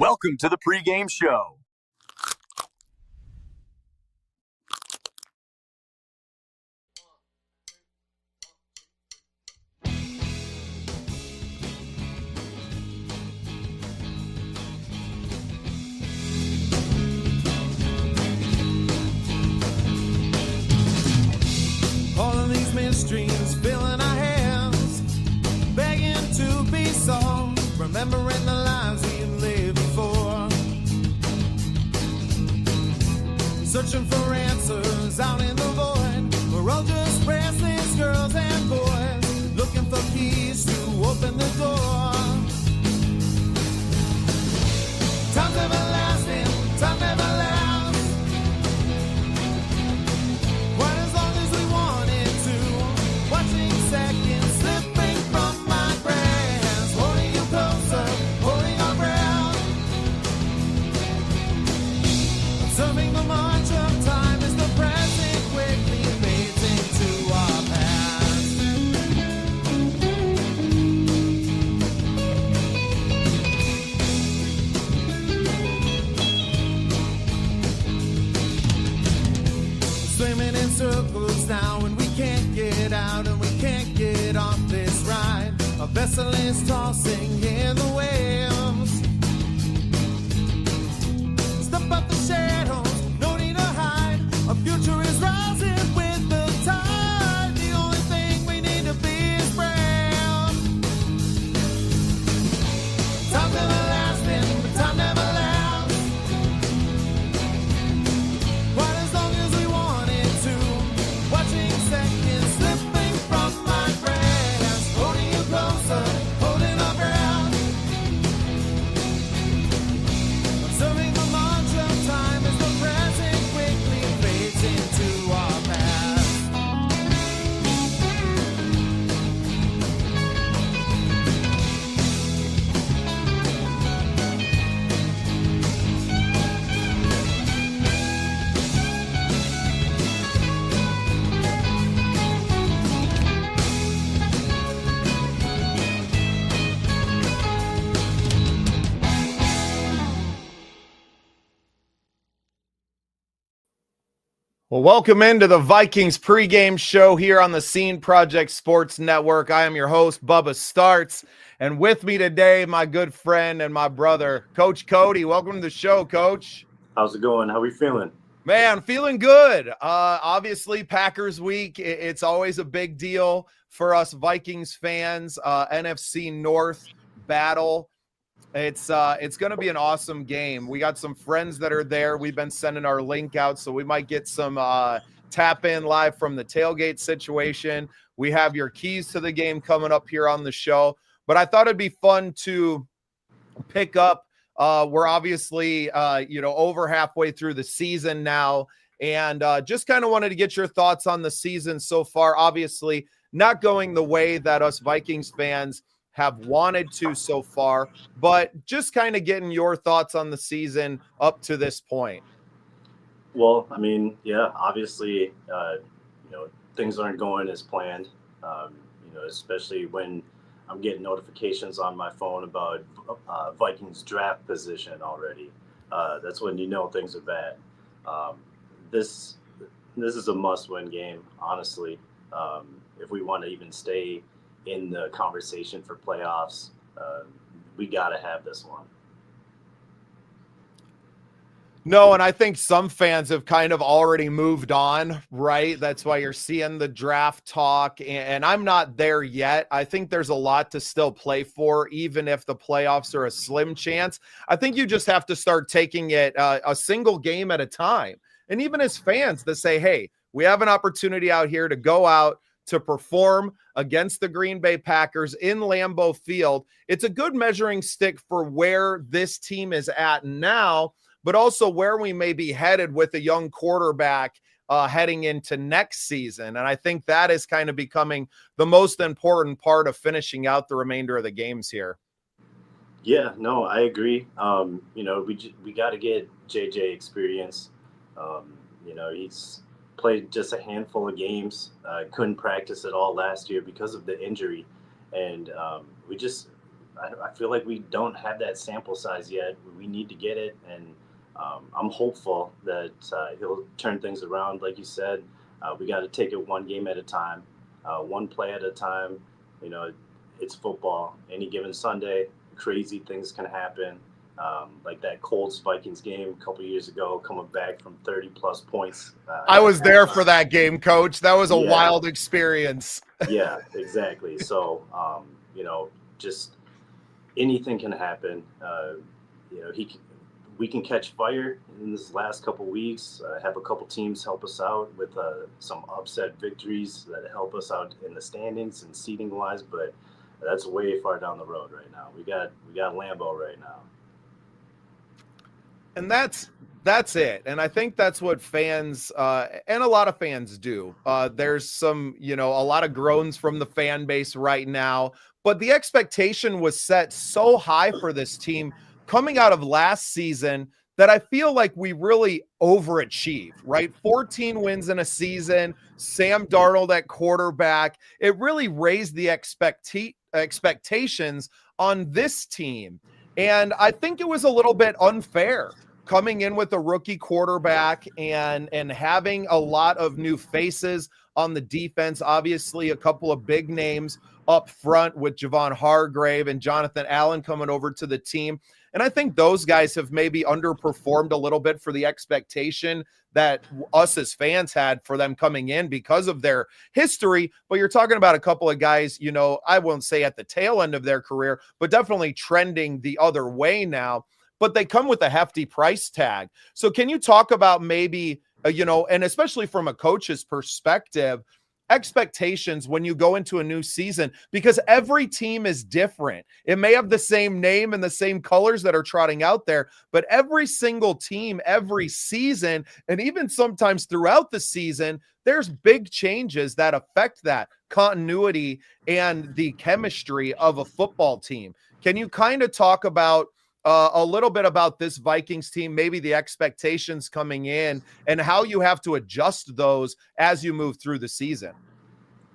Welcome to the pregame show. All of these mysteries filling our hands, begging to be solved, remembering the lives we lived before, searching for answers out in the void. We're all just restless girls and boys, looking for keys to open the door. Time's everlasting, time never lasts. Quite as long as we wanted to, watching seconds slipping from my grasp, holding you closer, holding our breath, observing the march of time as the present quickly fades into our past. Swimming in circles now and we can't get out and we can't get off this ride. A vessel is tossing in the waves. Step up the shadows, no need to hide. Our future is rising with the tide. The only thing we need to be is brave. Time's everlasting, but time never lasts. Quite as long as we wanted to, watching seconds slipping from my grasp, holding you closer, holding our breath, observing the march of time as the present quickly fades into our past. Well, welcome into the Vikings pregame show here on the Scene Project Sports Network. I am your host, Bubba Startz, and with me today, my good friend and my brother, Coach Cody. Welcome to the show, Coach. How's it going? How we feeling? Man, feeling good. Obviously, Packers week, it's always a big deal for us Vikings fans. NFC North battle. It's going to be an awesome game. We got some friends that are there. We've been sending our link out, so we might get some tap in live from the tailgate situation. We have your keys to the game coming up here on the show. But I thought it'd be fun to pick up. We're obviously, over halfway through the season now, and just kind of wanted to get your thoughts on the season so far. Obviously, not going the way that us Vikings fans have wanted to so far, but just kind of getting your thoughts on the season up to this point. Well, I mean, yeah, obviously, things aren't going as planned, especially when I'm getting notifications on my phone about Vikings draft position already. That's when you know things are bad. This is a must-win game, honestly. If we want to even stay in the conversation for playoffs, we got to have this one. No, and I think some fans have kind of already moved on, right? That's why you're seeing the draft talk, and I'm not there yet. I think there's a lot to still play for, even if the playoffs are a slim chance. I think you just have to start taking it a single game at a time. And even as fans to say, hey, we have an opportunity out here to go out to perform against the Green Bay Packers in Lambeau Field. It's a good measuring stick for where this team is at now, but also where we may be headed with a young quarterback heading into next season. And I think that is kind of becoming the most important part of finishing out the remainder of the games here. Yeah, no, I agree. We got to get JJ experience. He's played just a handful of games, couldn't practice at all last year because of the injury. And I feel like we don't have that sample size yet. We need to get it, and I'm hopeful that he'll turn things around. Like you said, we got to take it one game at a time, one play at a time. You know, it's football. Any given Sunday, crazy things can happen. Like that Colts Vikings game a couple years ago, coming back from 30+ points. I was there for that game, Coach. That was a wild experience. Yeah, exactly. So, just anything can happen. We can catch fire in this last couple weeks. Have a couple teams help us out with some upset victories that help us out in the standings and seating wise, but that's way far down the road right now. We got Lambeau right now. And that's it. And I think that's what fans and a lot of fans do. There's some, a lot of groans from the fan base right now, but the expectation was set so high for this team coming out of last season that I feel like we really overachieved, right? 14 wins in a season, Sam Darnold at quarterback. It really raised the expectations on this team. And I think it was a little bit unfair coming in with a rookie quarterback and having a lot of new faces on the defense. Obviously, a couple of big names up front with Javon Hargrave and Jonathan Allen coming over to the team. And I think those guys have maybe underperformed a little bit for the expectation that us as fans had for them coming in because of their history. But you're talking about a couple of guys, I won't say at the tail end of their career, but definitely trending the other way now. But they come with a hefty price tag. So can you talk about maybe, and especially from a coach's perspective, expectations when you go into a new season, because every team is different. It may have the same name and the same colors that are trotting out there, but every single team, every season, and even sometimes throughout the season, there's big changes that affect that continuity and the chemistry of a football team. Can you kind of talk about a little bit about this Vikings team, maybe the expectations coming in and how you have to adjust those as you move through the season?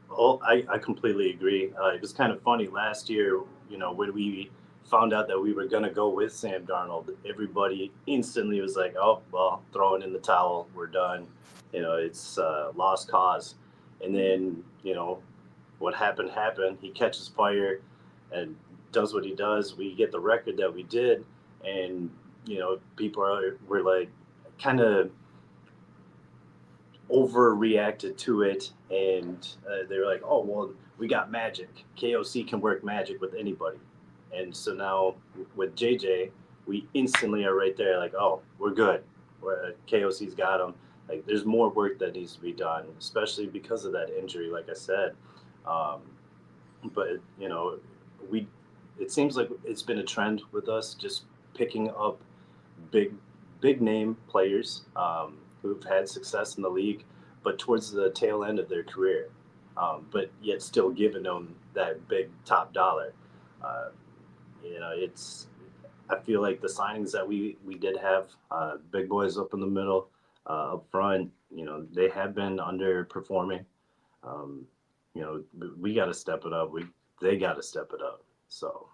Well, I completely agree. It was kind of funny last year, when we found out that we were going to go with Sam Darnold, everybody instantly was like, oh, well, throw it in the towel. We're done. It's lost cause. And then, what happened. He catches fire and does what he does. We get the record that we did, and people were like kind of overreacted to it, and they were like, oh well, we got magic. KOC can work magic with anybody. And so now with JJ, we instantly are right there like, oh, we're good. KOC's got him. Like, there's more work that needs to be done, especially because of that injury, like I said. But it seems like it's been a trend with us just picking up big name players who've had success in the league, but towards the tail end of their career, but yet still giving them that big top dollar. I feel like the signings that we did have, big boys up in the middle, up front, they have been underperforming. We got to step it up. They got to step it up. So.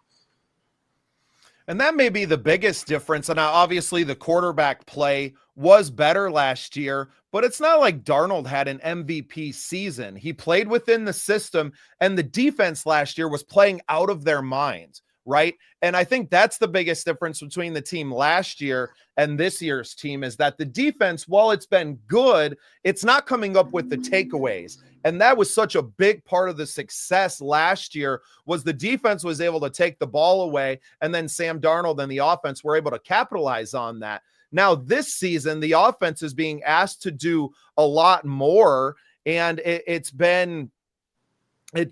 And that may be the biggest difference. And now obviously the quarterback play was better last year, but it's not like Darnold had an MVP season. He played within the system, and the defense last year was playing out of their minds, right? And I think that's the biggest difference between the team last year and this year's team, is that the defense, while it's been good, it's not coming up with the takeaways. And that was such a big part of the success last year, was the defense was able to take the ball away, and then Sam Darnold and the offense were able to capitalize on that. Now this season, the offense is being asked to do a lot more, and it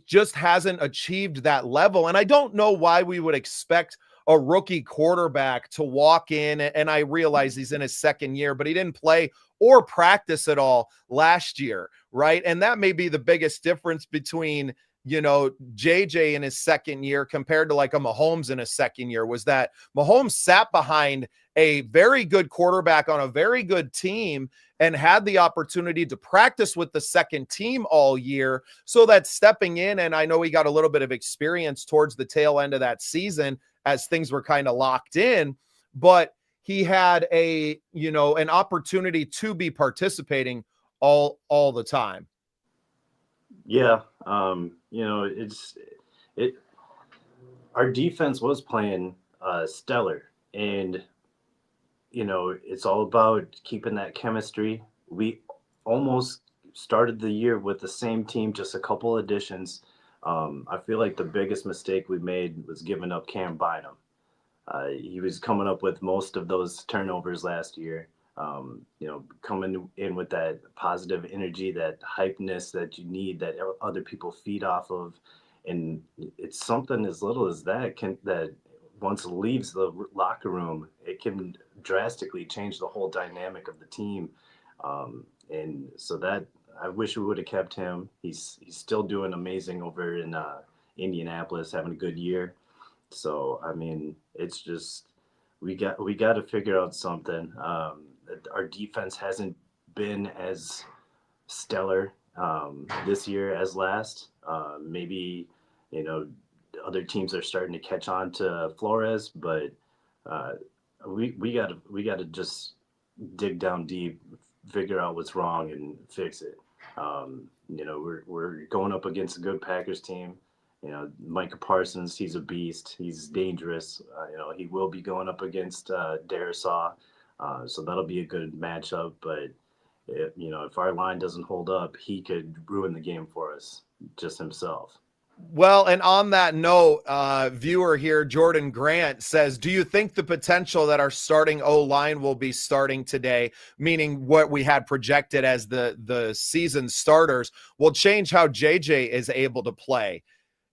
just hasn't achieved that level. And I don't know why we would expect a rookie quarterback to walk in, and I realize he's in his second year, but he didn't play or practice at all last year, right? And that may be the biggest difference between JJ in his second year compared to like a Mahomes in his second year was that Mahomes sat behind a very good quarterback on a very good team and had the opportunity to practice with the second team all year, so that stepping in, and I know he got a little bit of experience towards the tail end of that season as things were kind of locked in, but he had an opportunity to be participating all the time. Yeah. Our defense was playing stellar, and it's all about keeping that chemistry. We almost started the year with the same team, just a couple additions. I feel like the biggest mistake we made was giving up Cam Bynum. He was coming up with most of those turnovers last year. Coming in with that positive energy, that hypeness that you need, that other people feed off of. And it's something as little as that once it leaves the locker room, it can drastically change the whole dynamic of the team. And so that I wish we would have kept him. He's still doing amazing over in Indianapolis, having a good year. So, I mean, it's just, we got to figure out something. Our defense hasn't been as stellar this year as last. Maybe, other teams are starting to catch on to Flores, but we got to just dig down deep, figure out what's wrong, and fix it. We're going up against a good Packers team. Micah Parsons, he's a beast. He's dangerous. He will be going up against Darisaw, so that'll be a good matchup. But if our line doesn't hold up, he could ruin the game for us just himself. Well, and on that note, viewer here, Jordan Grant says, do you think the potential that our starting O-line will be starting today, meaning what we had projected as the season starters, will change how JJ is able to play?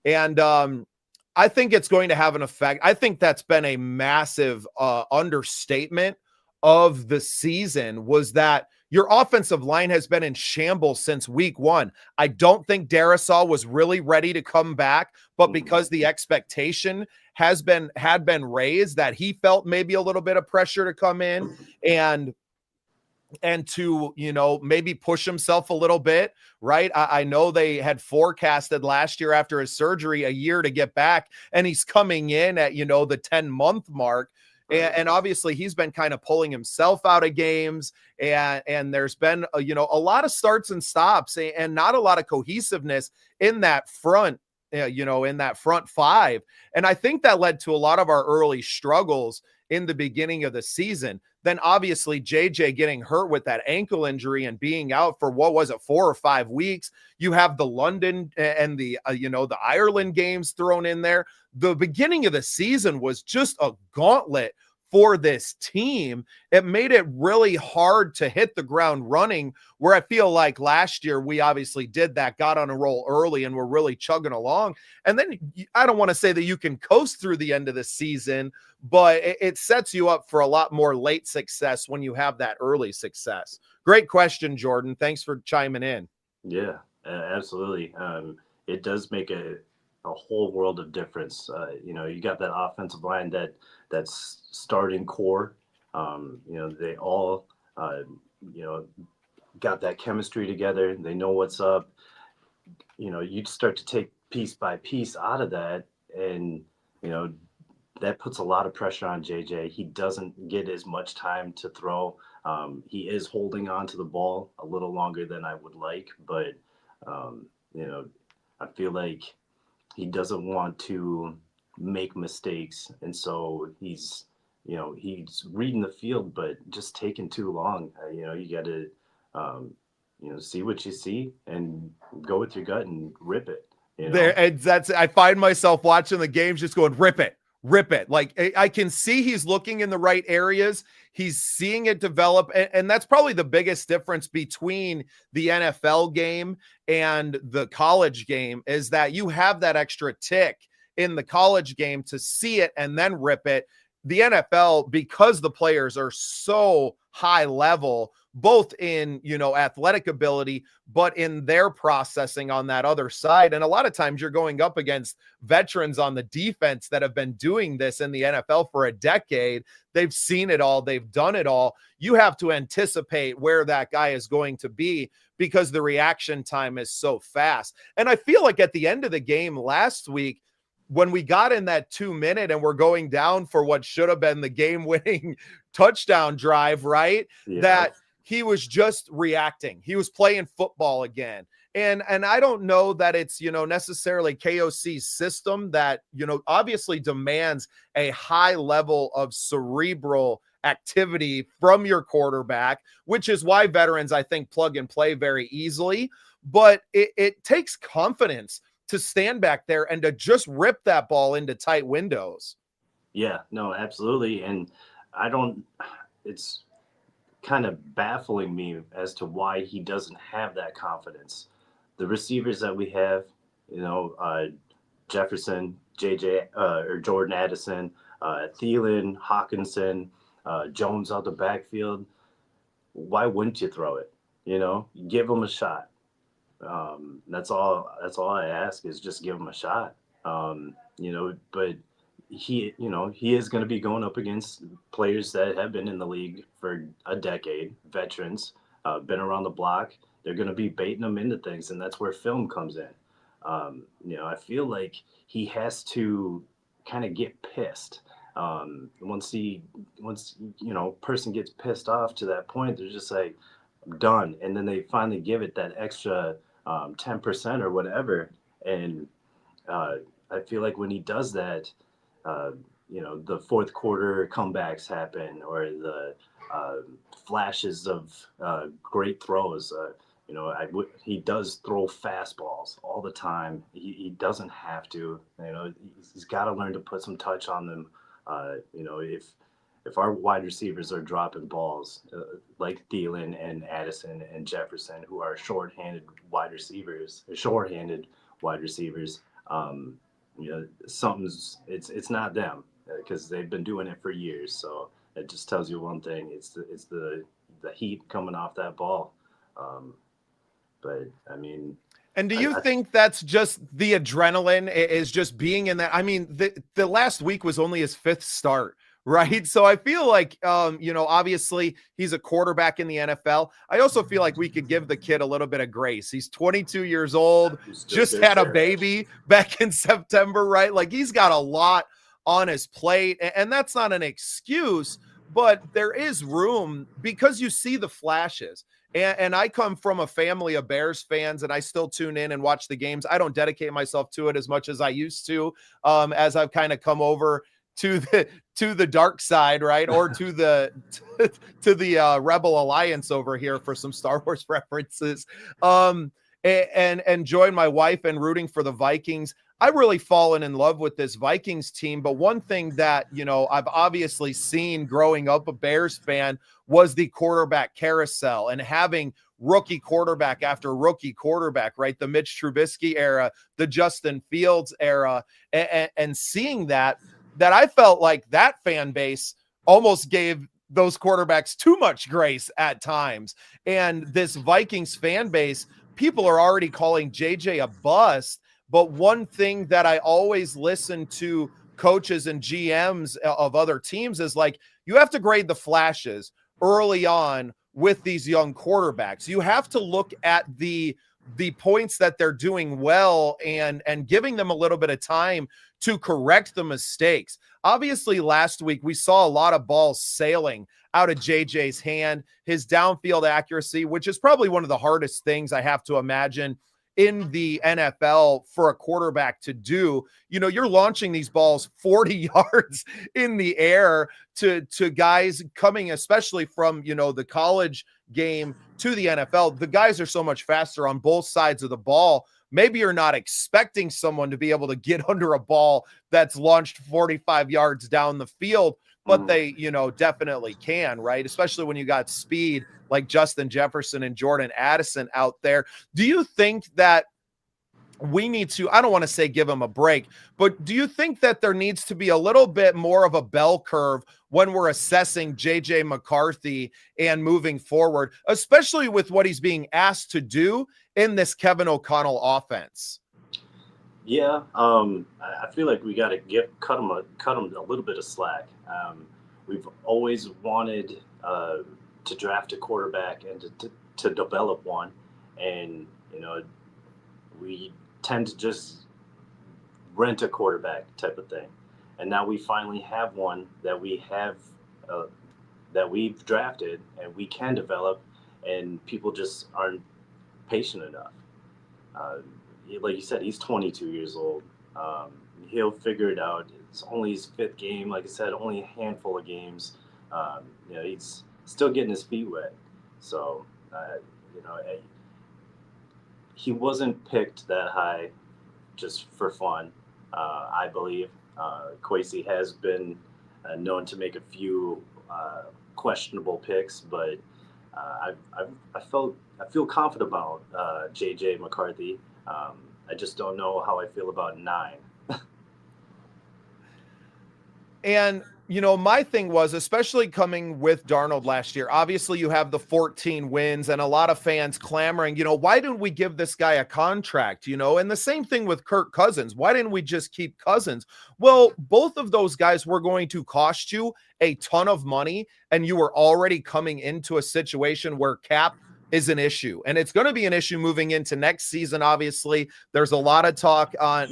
And I think it's going to have an effect. I think that's been a massive understatement of the season, was that your offensive line has been in shambles since week one. I don't think Darisaw was really ready to come back, but because the expectation had been raised, that he felt maybe a little bit of pressure to come in and to, maybe push himself a little bit, right? I know they had forecasted last year after his surgery a year to get back, and he's coming in at, the 10-month mark. And obviously he's been kind of pulling himself out of games, and there's been, a lot of starts and stops and not a lot of cohesiveness in that front, in that front five. And I think that led to a lot of our early struggles in the beginning of the season. Then obviously JJ getting hurt with that ankle injury and being out for 4 or 5 weeks. You have the London and the Ireland games thrown in there. The beginning of the season was just a gauntlet for this team. It made it really hard to hit the ground running, where I feel like last year we obviously did that, got on a roll early, and we're really chugging along. And then I don't want to say that you can coast through the end of the season, but it sets you up for a lot more late success when you have that early success. Great question, Jordan. Thanks for chiming in. Yeah, absolutely. It does make a whole world of difference. You got that offensive line that's starting core. They all, got that chemistry together. They know what's up. You start to take piece by piece out of that, and, that puts a lot of pressure on JJ. He doesn't get as much time to throw. He is holding on to the ball a little longer than I would like, but, I feel like he doesn't want to make mistakes. And so he's reading the field, but just taking too long. You got to, see what you see and go with your gut and rip it. I find myself watching the games just going, rip it. Like, I can see he's looking in the right areas. He's seeing it develop. And that's probably the biggest difference between the NFL game and the college game, is that you have that extra tick in the college game to see it and then rip it. the NFL, because the players are so high level, both in, athletic ability, but in their processing on that other side. And a lot of times you're going up against veterans on the defense that have been doing this in the NFL for a decade. They've seen it all. They've done it all. You have to anticipate where that guy is going to be because the reaction time is so fast. And I feel like at the end of the game last week, when we got in that 2-minute and we're going down for what should have been the game-winning touchdown drive, right? Yeah. That he was just reacting. He was playing football again. And I don't know that it's, necessarily KOC's system that, obviously demands a high level of cerebral activity from your quarterback, which is why veterans, I think, plug and play very easily. But it takes confidence to stand back there and to just rip that ball into tight windows. Yeah, no, absolutely. And it's kind of baffling me as to why he doesn't have that confidence. The receivers that we have, Jefferson, or Jordan Addison, Thielen, Hawkinson, Jones out the backfield. Why wouldn't you throw it? Give him a shot. That's all I ask is just give him a shot. But he is going to be going up against players that have been in the league for a decade, veterans, been around the block. They're going to be baiting them into things, and that's where film comes in. I feel like he has to kind of get pissed. Once person gets pissed off to that point, they're just like, I'm done. And then they finally give it that extra 10% or whatever. And I feel like when he does that, the fourth quarter comebacks happen, or the flashes of great throws. He does throw fastballs all the time. He doesn't have to. He's got to learn to put some touch on them. If our wide receivers are dropping balls like Thielen and Addison and Jefferson, who are shorthanded wide receivers, it's not them, because they've been doing it for years. So it just tells you one thing: it's the heat coming off that ball. But I mean. And do you think that's just the adrenaline is just being in that? I mean, the last week was only his 5th start, right? So I feel like, obviously he's a quarterback in the NFL. I also feel like we could give the kid a little bit of grace. He's 22 years old, just had a baby back in September, right? Like, he's got a lot on his plate, and that's not an excuse, but there is room because you see the flashes. And I come from a family of Bears fans, and I still tune in and watch the games. I don't dedicate myself to it as much as I used to, as I've kind of come over to the dark side, right? Or to the Rebel Alliance over here for some Star Wars references. And join my wife in rooting for the Vikings. I've really fallen in love with this Vikings team. But one thing that, I've obviously seen growing up a Bears fan was the quarterback carousel and having rookie quarterback after rookie quarterback, right? The Mitch Trubisky era, the Justin Fields era, and seeing that I felt like that fan base almost gave those quarterbacks too much grace at times. And this Vikings fan base, people are already calling JJ a bust. But one thing that I always listen to coaches and GMs of other teams is like, you have to grade the flashes early on with these young quarterbacks. You have to look at the points that they're doing well and giving them a little bit of time to correct the mistakes. Obviously, last week we saw a lot of balls sailing out of JJ's hand, his downfield accuracy, which is probably one of the hardest things I have to imagine in the NFL for a quarterback to do. You're launching these balls 40 yards in the air to guys coming, especially from, the college game to the NFL. The guys are so much faster on both sides of the ball. Maybe you're not expecting someone to be able to get under a ball that's launched 45 yards down the field, but they, definitely can, right? Especially when you got speed like Justin Jefferson and Jordan Addison out there. Do you think that we need to, I don't want to say give him a break, but do you think that there needs to be a little bit more of a bell curve when we're assessing JJ McCarthy and moving forward, especially with what he's being asked to do in this Kevin O'Connell offense? Yeah, I feel like we got to cut him a little bit of slack. We've always wanted to draft a quarterback and to develop one, and we tend to just rent a quarterback type of thing. And now we finally have one that we've drafted and we can develop, and people just aren't patient enough. Like you said, he's 22 years old. He'll figure it out. It's only his 5th game. Like I said, only a handful of games. He's still getting his feet wet. So, he wasn't picked that high just for fun, I believe. Kwesi has been known to make a few questionable picks, but I feel confident about JJ McCarthy. I just don't know how I feel about 9. And, my thing was, especially coming with Darnold last year, obviously you have the 14 wins and a lot of fans clamoring, why didn't we give this guy a contract, and the same thing with Kirk Cousins. Why didn't we just keep Cousins? Well, both of those guys were going to cost you a ton of money, and you were already coming into a situation where cap is an issue, and it's going to be an issue moving into next season. Obviously, there's a lot of talk on,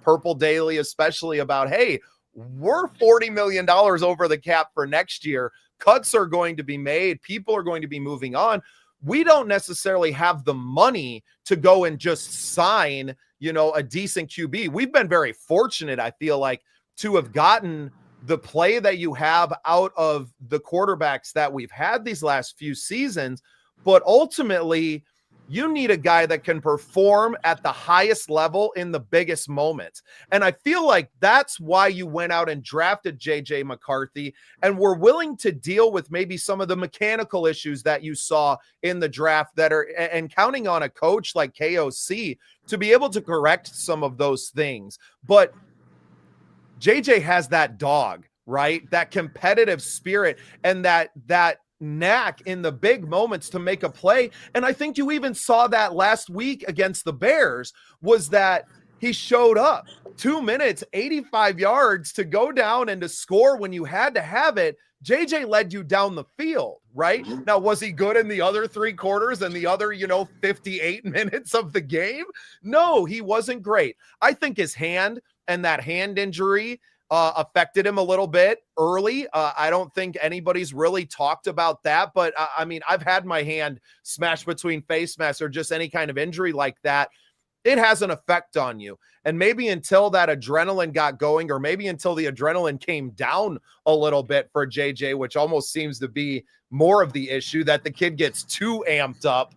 Purple Daily, especially about, hey, we're $40 million over the cap for next year. Cuts are going to be made. People are going to be moving on. We don't necessarily have the money to go and just sign, a decent QB. We've been very fortunate, I feel like, to have gotten the play that you have out of the quarterbacks that we've had these last few seasons. But ultimately, you need a guy that can perform at the highest level in the biggest moments. And I feel like that's why you went out and drafted JJ McCarthy and were willing to deal with maybe some of the mechanical issues that you saw in the draft and counting on a coach like KOC to be able to correct some of those things. But JJ has that dog, right? That competitive spirit and that knack in the big moments to make a play. And I think you even saw that last week against the Bears, was that he showed up 2 minutes, 85 yards to go down and to score when you had to have it. JJ led you down the field, right? Now, was he good in the other 3 quarters and the other, 58 minutes of the game? No, he wasn't great. I think his hand and that hand injury affected him a little bit early. I don't think anybody's really talked about that, but I've had my hand smashed between face masks or just any kind of injury like that. It has an effect on you. And maybe until that adrenaline got going, or maybe until the adrenaline came down a little bit for JJ, which almost seems to be more of the issue, that the kid gets too amped up,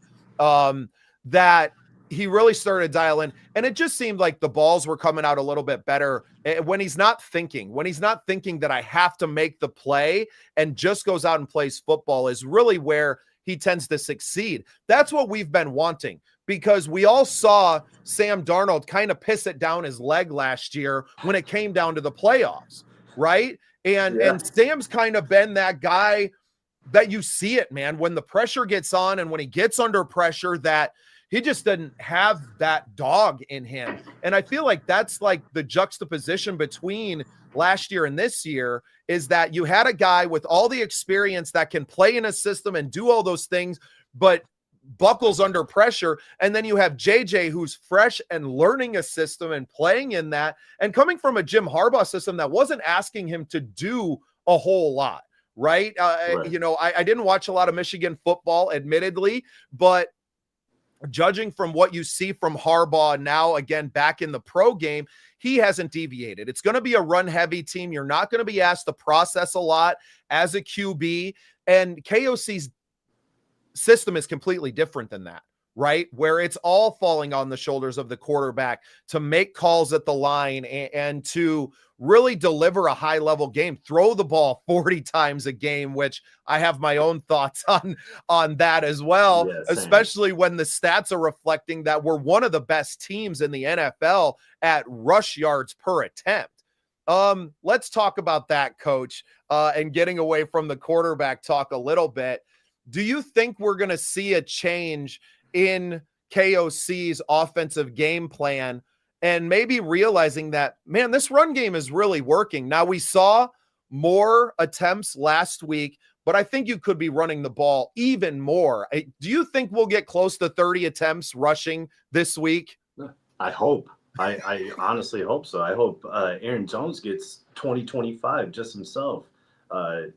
that he really started dialing, and it just seemed like the balls were coming out a little bit better when he's not thinking that I have to make the play and just goes out and plays football is really where he tends to succeed. That's what we've been wanting, because we all saw Sam Darnold kind of piss it down his leg last year when it came down to the playoffs, right? And Sam's kind of been that guy that you see it, man, when the pressure gets on and when he gets under pressure, that he just didn't have that dog in him. And I feel like that's like the juxtaposition between last year and this year, is that you had a guy with all the experience that can play in a system and do all those things, but buckles under pressure. And then you have JJ, who's fresh and learning a system and playing in that, and coming from a Jim Harbaugh system that wasn't asking him to do a whole lot. Right. I didn't watch a lot of Michigan football, admittedly, but judging from what you see from Harbaugh now, again, back in the pro game, he hasn't deviated. It's going to be a run-heavy team. You're not going to be asked to process a lot as a QB, and KOC's system is completely different than that, right? Where it's all falling on the shoulders of the quarterback to make calls at the line and to really deliver a high level game, throw the ball 40 times a game, which I have my own thoughts on that as well, especially when the stats are reflecting that we're one of the best teams in the NFL at rush yards per attempt. Let's talk about that, Coach, and getting away from the quarterback talk a little bit. Do you think we're going to see a change in KOC's offensive game plan and maybe realizing that, man, this run game is really working? Now, we saw more attempts last week, but I think you could be running the ball even more. Do you think we'll get close to 30 attempts rushing this week? I hope. I honestly hope so. I hope Aaron Jones gets 20-25 just himself. I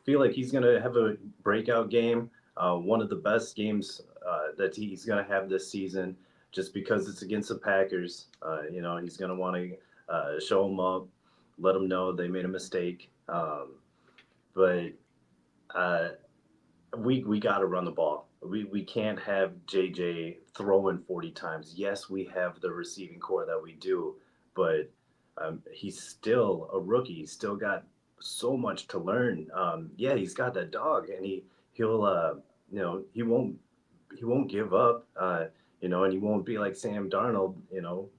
feel like he's going to have a breakout game, one of the best games that he's going to have this season, just because it's against the Packers. He's going to want to show them up, let them know they made a mistake. But we got to run the ball. We can't have JJ throwing 40 times. Yes, we have the receiving core that we do, but he's still a rookie. He's still got so much to learn. He's got that dog, and he'll he won't give up. And he won't be like Sam Darnold,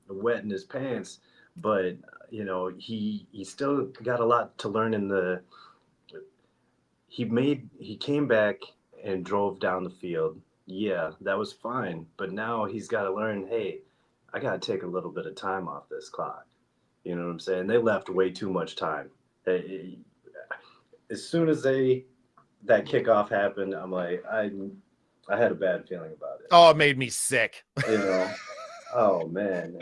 wet in his pants. But he still got a lot to learn he came back and drove down the field. Yeah, that was fine. But now he's got to learn, hey, I got to take a little bit of time off this clock. You know what I'm saying? They left way too much time. As soon as that kickoff happened, I'm like, I had a bad feeling about it. Oh, it made me sick. Oh, man.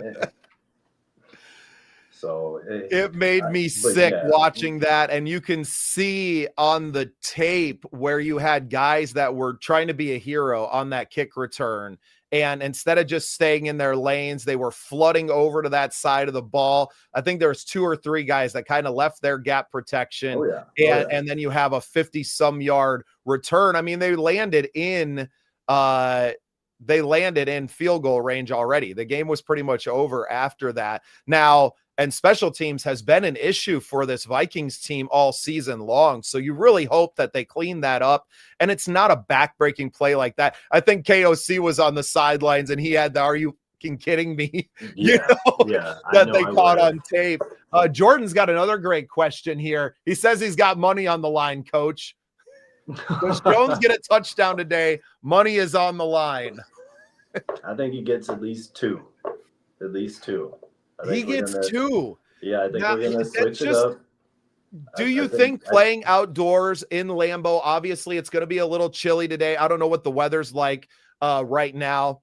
So it made me sick watching that. And you can see on the tape where you had guys that were trying to be a hero on that kick return. And instead of just staying in their lanes, they were flooding over to that side of the ball. I think there was 2 or 3 guys that kind of left their gap protection. And then you have a 50-some yard return. I mean, they landed in field goal range already. The game was pretty much over after that. Now, and special teams has been an issue for this Vikings team all season long. So you really hope that they clean that up. And it's not a backbreaking play like that. I think KOC was on the sidelines and he had the, are you kidding me? That they caught on tape. Jordan's got another great question here. He says he's got money on the line, Coach. Does Jones get a touchdown today? Money is on the line. I think he gets at least 2. At least 2. He gets 2. Yeah, I think we're going to switch it up. Do you think playing outdoors in Lambeau, obviously it's going to be a little chilly today. I don't know what the weather's like right now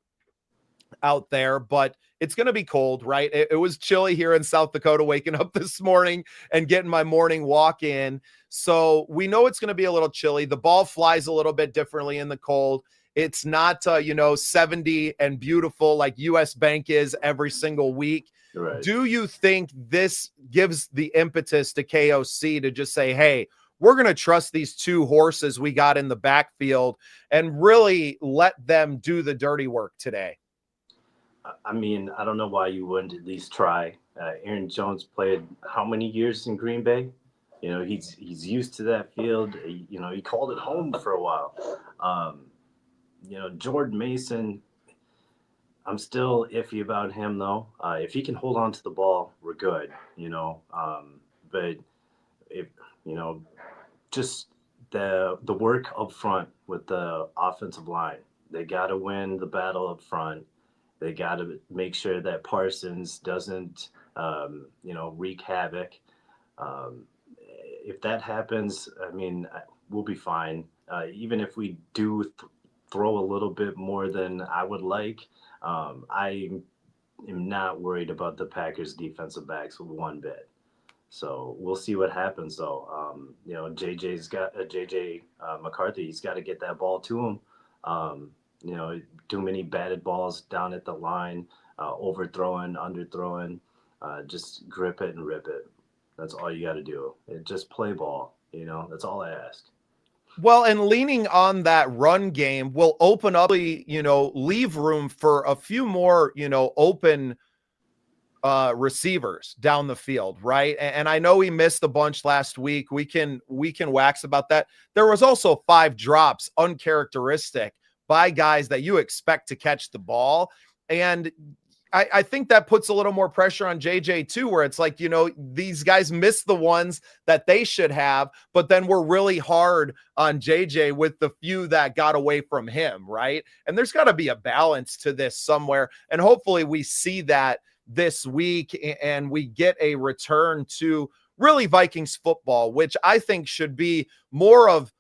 out there, but it's going to be cold, right? It was chilly here in South Dakota waking up this morning and getting my morning walk in. So we know it's going to be a little chilly. The ball flies a little bit differently in the cold. It's not, 70 and beautiful like US Bank is every single week. Right. Do you think this gives the impetus to KOC to just say, hey, we're going to trust these 2 horses we got in the backfield and really let them do the dirty work today? I mean, I don't know why you wouldn't at least try. Aaron Jones played how many years in Green Bay? He's used to that field. He called it home for a while. Jordan Mason, I'm still iffy about him, though. If he can hold on to the ball, we're good, But if, just the work up front with the offensive line, they got to win the battle up front. They got to make sure that Parsons doesn't, wreak havoc. If that happens, I mean, we'll be fine. Even if we do throw a little bit more than I would like, I am not worried about the Packers defensive backs one bit. So we'll see what happens, though. JJ McCarthy, he's got to get that ball to him. Too many batted balls down at the line, overthrowing, underthrowing. Just grip it and rip it. That's all you got to do. Just play ball. That's all I ask. Well, and leaning on that run game will open up, leave room for a few more, open receivers down the field, right? And I know he missed a bunch last week. We can wax about that. There was also 5 drops uncharacteristic by guys that you expect to catch the ball. And I think that puts a little more pressure on JJ too, where it's like, these guys miss the ones that they should have, but then we're really hard on JJ with the few that got away from him, right? And there's got to be a balance to this somewhere. And hopefully we see that this week and we get a return to really Vikings football, which I think should be more of,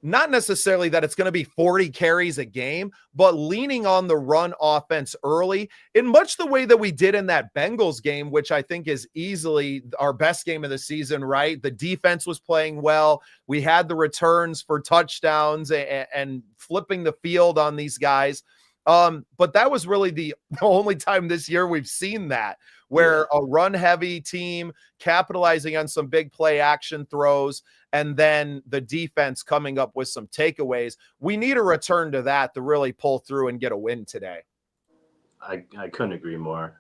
not necessarily that it's going to be 40 carries a game, but leaning on the run offense early in much the way that we did in that Bengals game, which I think is easily our best game of the season, right? The defense was playing well. We had the returns for touchdowns and flipping the field on these guys. But that was really the only time this year we've seen that, where a run heavy team capitalizing on some big play action throws and then the defense coming up with some takeaways. We need a return to that to really pull through and get a win today. I couldn't agree more.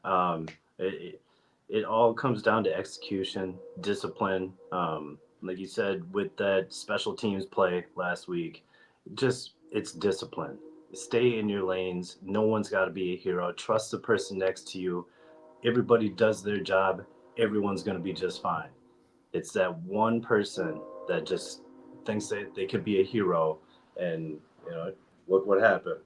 It all comes down to execution, discipline. Like you said, with that special teams play last week, it's discipline. Stay in your lanes. No one's got to be a hero. Trust the person next to you. Everybody does their job. Everyone's going to be just fine. It's that one person that just thinks that they could be a hero, and look what happened.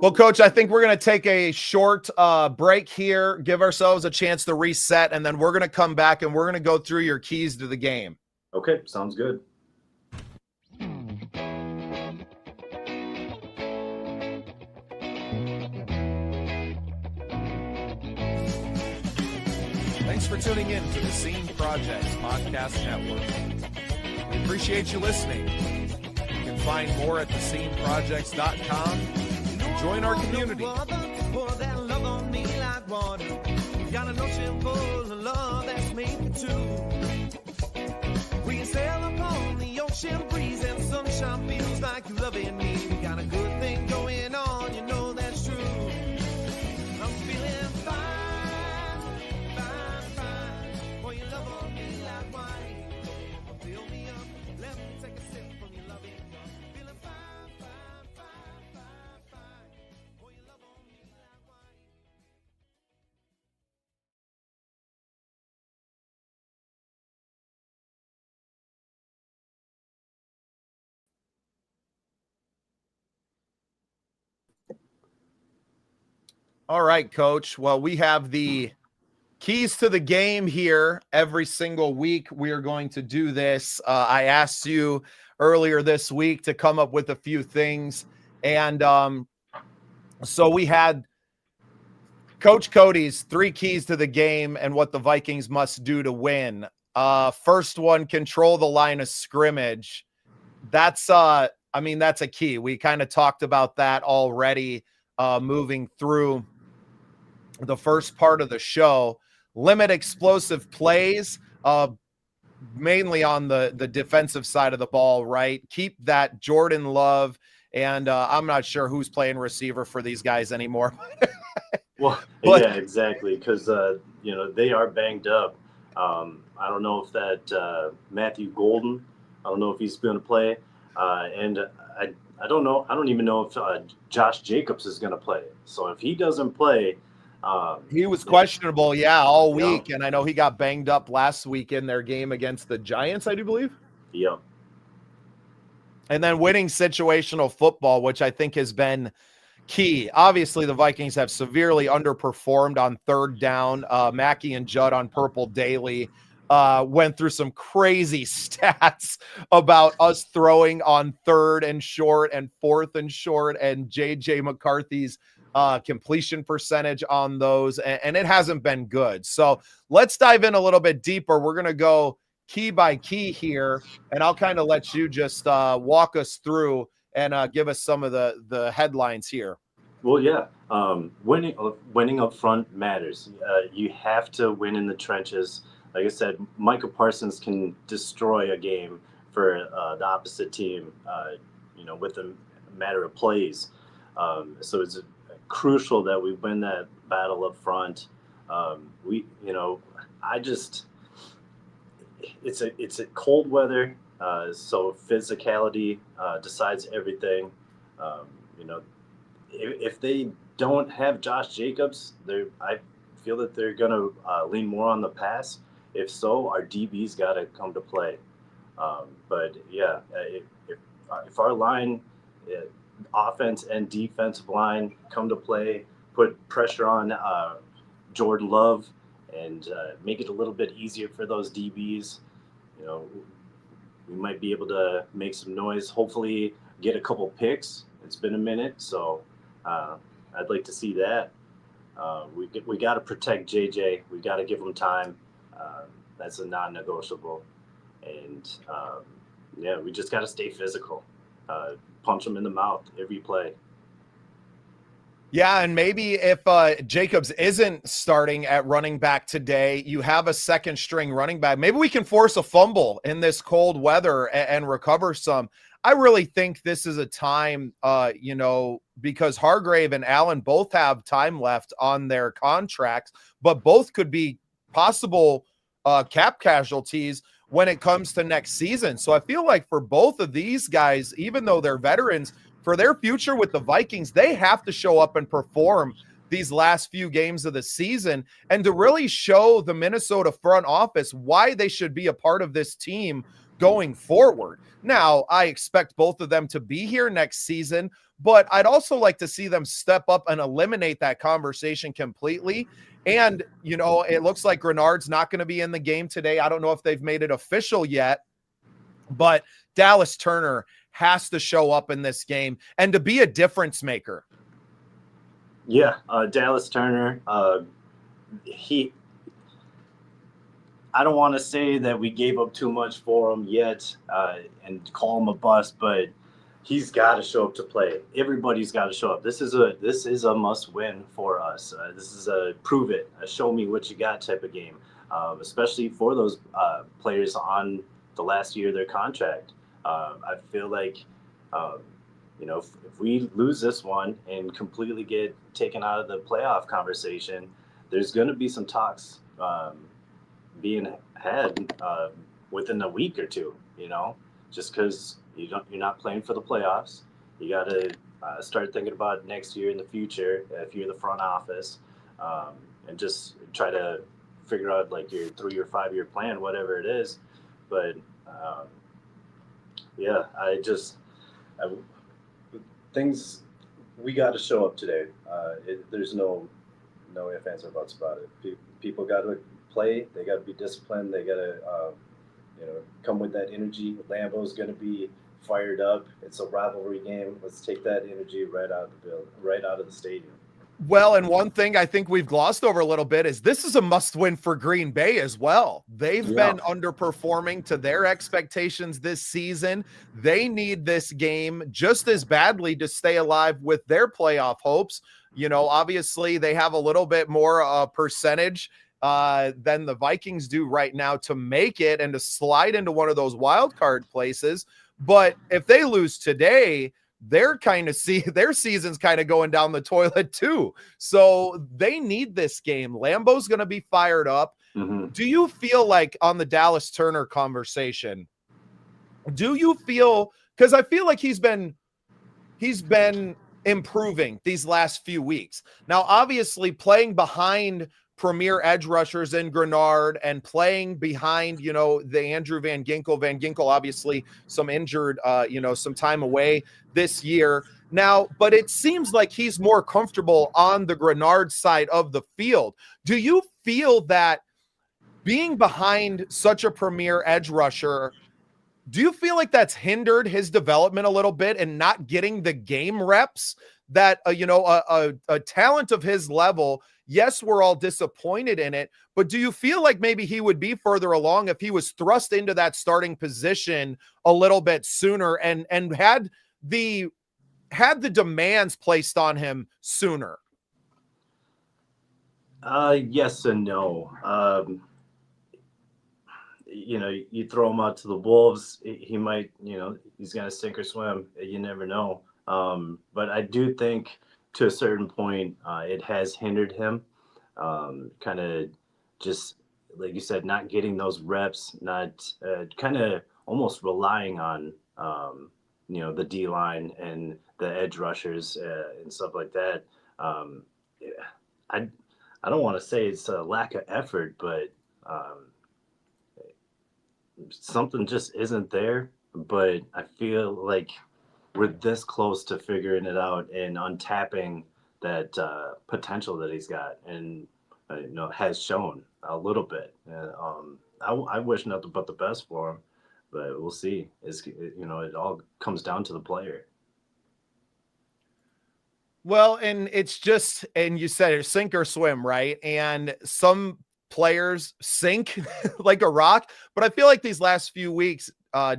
Well, Coach, I think we're going to take a short break here, give ourselves a chance to reset, and then we're going to come back and we're going to go through your keys to the game. Okay, sounds good. Thanks for tuning in to the Scene Projects Podcast Network. We appreciate you listening. You can find more at thesceneprojects.com. Join our community. Got an ocean full of love that's made for two. We can sail upon the ocean breeze and sunshine feels like you loving me. We got a good thing going on, that's true. I'm feeling fine, fine, fine. Boy, you love on me like wine. Fill me up, let me take a sip from your loving cup. Feeling fine, fine, fine, fine, fine. Boy, you love on me like wine. All right, Coach. Well, we have the keys to the game here every single week. We are going to do this. I asked you earlier this week to come up with a few things. And so we had Coach Cody's 3 keys to the game and what the Vikings must do to win. First one, control the line of scrimmage. That's a key. We kind of talked about that already moving through the first part of the show. Limit explosive plays, mainly on the defensive side of the ball, right? Keep that Jordan Love, and I'm not sure who's playing receiver for these guys anymore. Well, yeah, exactly, because they are banged up. I don't know if that Matthew Golden, I don't know if he's going to play, and I don't know. I don't even know if Josh Jacobs is going to play. So if he doesn't play, he was questionable, all week, and I know he got banged up last week in their game against the Giants, I do believe. Yep. And then winning situational football, which I think has been key. Obviously, the Vikings have severely underperformed on third down. Mackey and Judd on Purple Daily went through some crazy stats about us throwing on 3rd and short and 4th and short, and JJ McCarthy's completion percentage on those, and it hasn't been good. So let's dive in a little bit deeper. We're going to go key by key here, and I'll kind of let you just walk us through and give us some of the headlines here. Well, yeah, winning up front matters. You have to win in the trenches. Like I said, Micah Parsons can destroy a game for the opposite team, with a matter of plays. So it's crucial that we win that battle up front. It's a cold weather, so physicality decides everything. Um, you know, if they don't have Josh Jacobs, I feel that they're going to lean more on the pass. If so, our DB's got to come to play. But yeah, if our line, offense and defensive line, come to play, put pressure on Jordan Love, and make it a little bit easier for those DBs, you know, we might be able to make some noise. Hopefully, get a couple picks. It's been a minute, so I'd like to see that. We got to protect JJ. We got to give him time. That's a non-negotiable. And yeah, we just got to stay physical. Punch him in the mouth every play. Yeah, and maybe if Jacobs isn't starting at running back today, you have a second string running back. Maybe we can force a fumble in this cold weather and recover some. I really think this is a time, because Hargrave and Allen both have time left on their contracts, but both could be possible cap casualties when it comes to next season. So I feel like for both of these guys, even though they're veterans, for their future with the Vikings, they have to show up and perform these last few games of the season and to really show the Minnesota front office why they should be a part of this team going forward. Now, I expect both of them to be here next season, but I'd also like to see them step up and eliminate that conversation completely. And, it looks like Grenard's not going to be in the game today. I don't know if they've made it official yet, but Dallas Turner has to show up in this game and to be a difference maker. Yeah, Dallas Turner, I don't want to say that we gave up too much for him yet and call him a bust, but he's got to show up to play. Everybody's got to show up. This is a must win for us. This is a prove it, a show me what you got type of game, especially for those players on the last year of their contract. I feel like, if we lose this one and completely get taken out of the playoff conversation, there's going to be some talks being had within a week or two. Just because you're not playing for the playoffs, you got to start thinking about next year in the future if you're the front office, and just try to figure out like your 3 or 5 year plan, whatever it is. But yeah, things we got to show up today. There's no ifs, ands, or buts about it. People got to play. They got to be disciplined. They got to, come with that energy. Lambeau's going to be fired up. It's a rivalry game. Let's take that energy right out of the stadium. Well, and one thing I think we've glossed over a little bit is this is a must-win for Green Bay as well. They've been underperforming to their expectations this season. They need this game just as badly to stay alive with their playoff hopes. Obviously they have a little bit more percentage than the Vikings do right now to make it and to slide into one of those wild card places. But if they lose today, their season's kind of going down the toilet too. So they need this game. Lambeau's going to be fired up. Mm-hmm. Do you feel like on the Dallas Turner conversation, because I feel like he's been improving these last few weeks. Now, obviously playing behind premier edge rushers in Grenard and playing behind, the Andrew Van Ginkel. Van Ginkel, obviously some injured, some time away this year now, but it seems like he's more comfortable on the Grenard side of the field. Do you feel that being behind such a premier edge rusher, do you feel like that's hindered his development a little bit and not getting the game reps that, a talent of his level? Yes, we're all disappointed in it, but do you feel like maybe he would be further along if he was thrust into that starting position a little bit sooner and had the demands placed on him sooner? Yes and no. You throw him out to the wolves, he might, he's going to sink or swim. You never know. But I do think to a certain point, it has hindered him. Kind of just like you said, not getting those reps, not kind of almost relying on the D line and the edge rushers and stuff like that. Yeah, I don't want to say it's a lack of effort, but something just isn't there. But I feel like we're this close to figuring it out and untapping that potential that he's got, and has shown a little bit. I wish nothing but the best for him, but we'll see. It all comes down to the player. Well, and it's just, and you said it, sink or swim, right? And some players sink like a rock, but I feel like these last few weeks,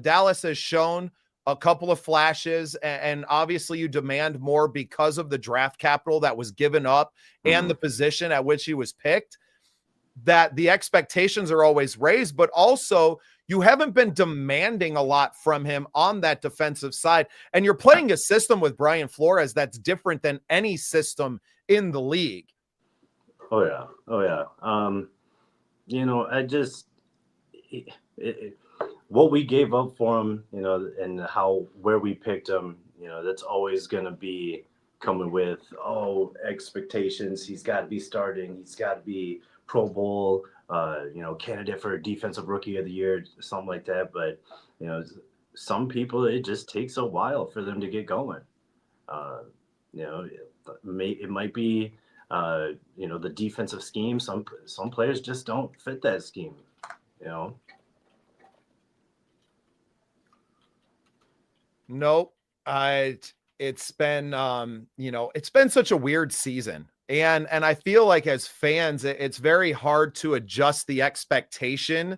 Dallas has shown a couple of flashes, and obviously you demand more because of the draft capital that was given up and the position at which he was picked, that the expectations are always raised, but also you haven't been demanding a lot from him on that defensive side. And you're playing a system with Brian Flores that's different than any system in the league. Oh yeah. I just, what we gave up for him, and where we picked him, that's always going to be coming with, expectations. He's got to be starting. He's got to be Pro Bowl, candidate for Defensive Rookie of the Year, something like that. But, some people, it just takes a while for them to get going. It might be, the defensive scheme. Some players just don't fit that scheme, Nope. It's been, it's been such a weird season. And I feel like as fans, it's very hard to adjust the expectation,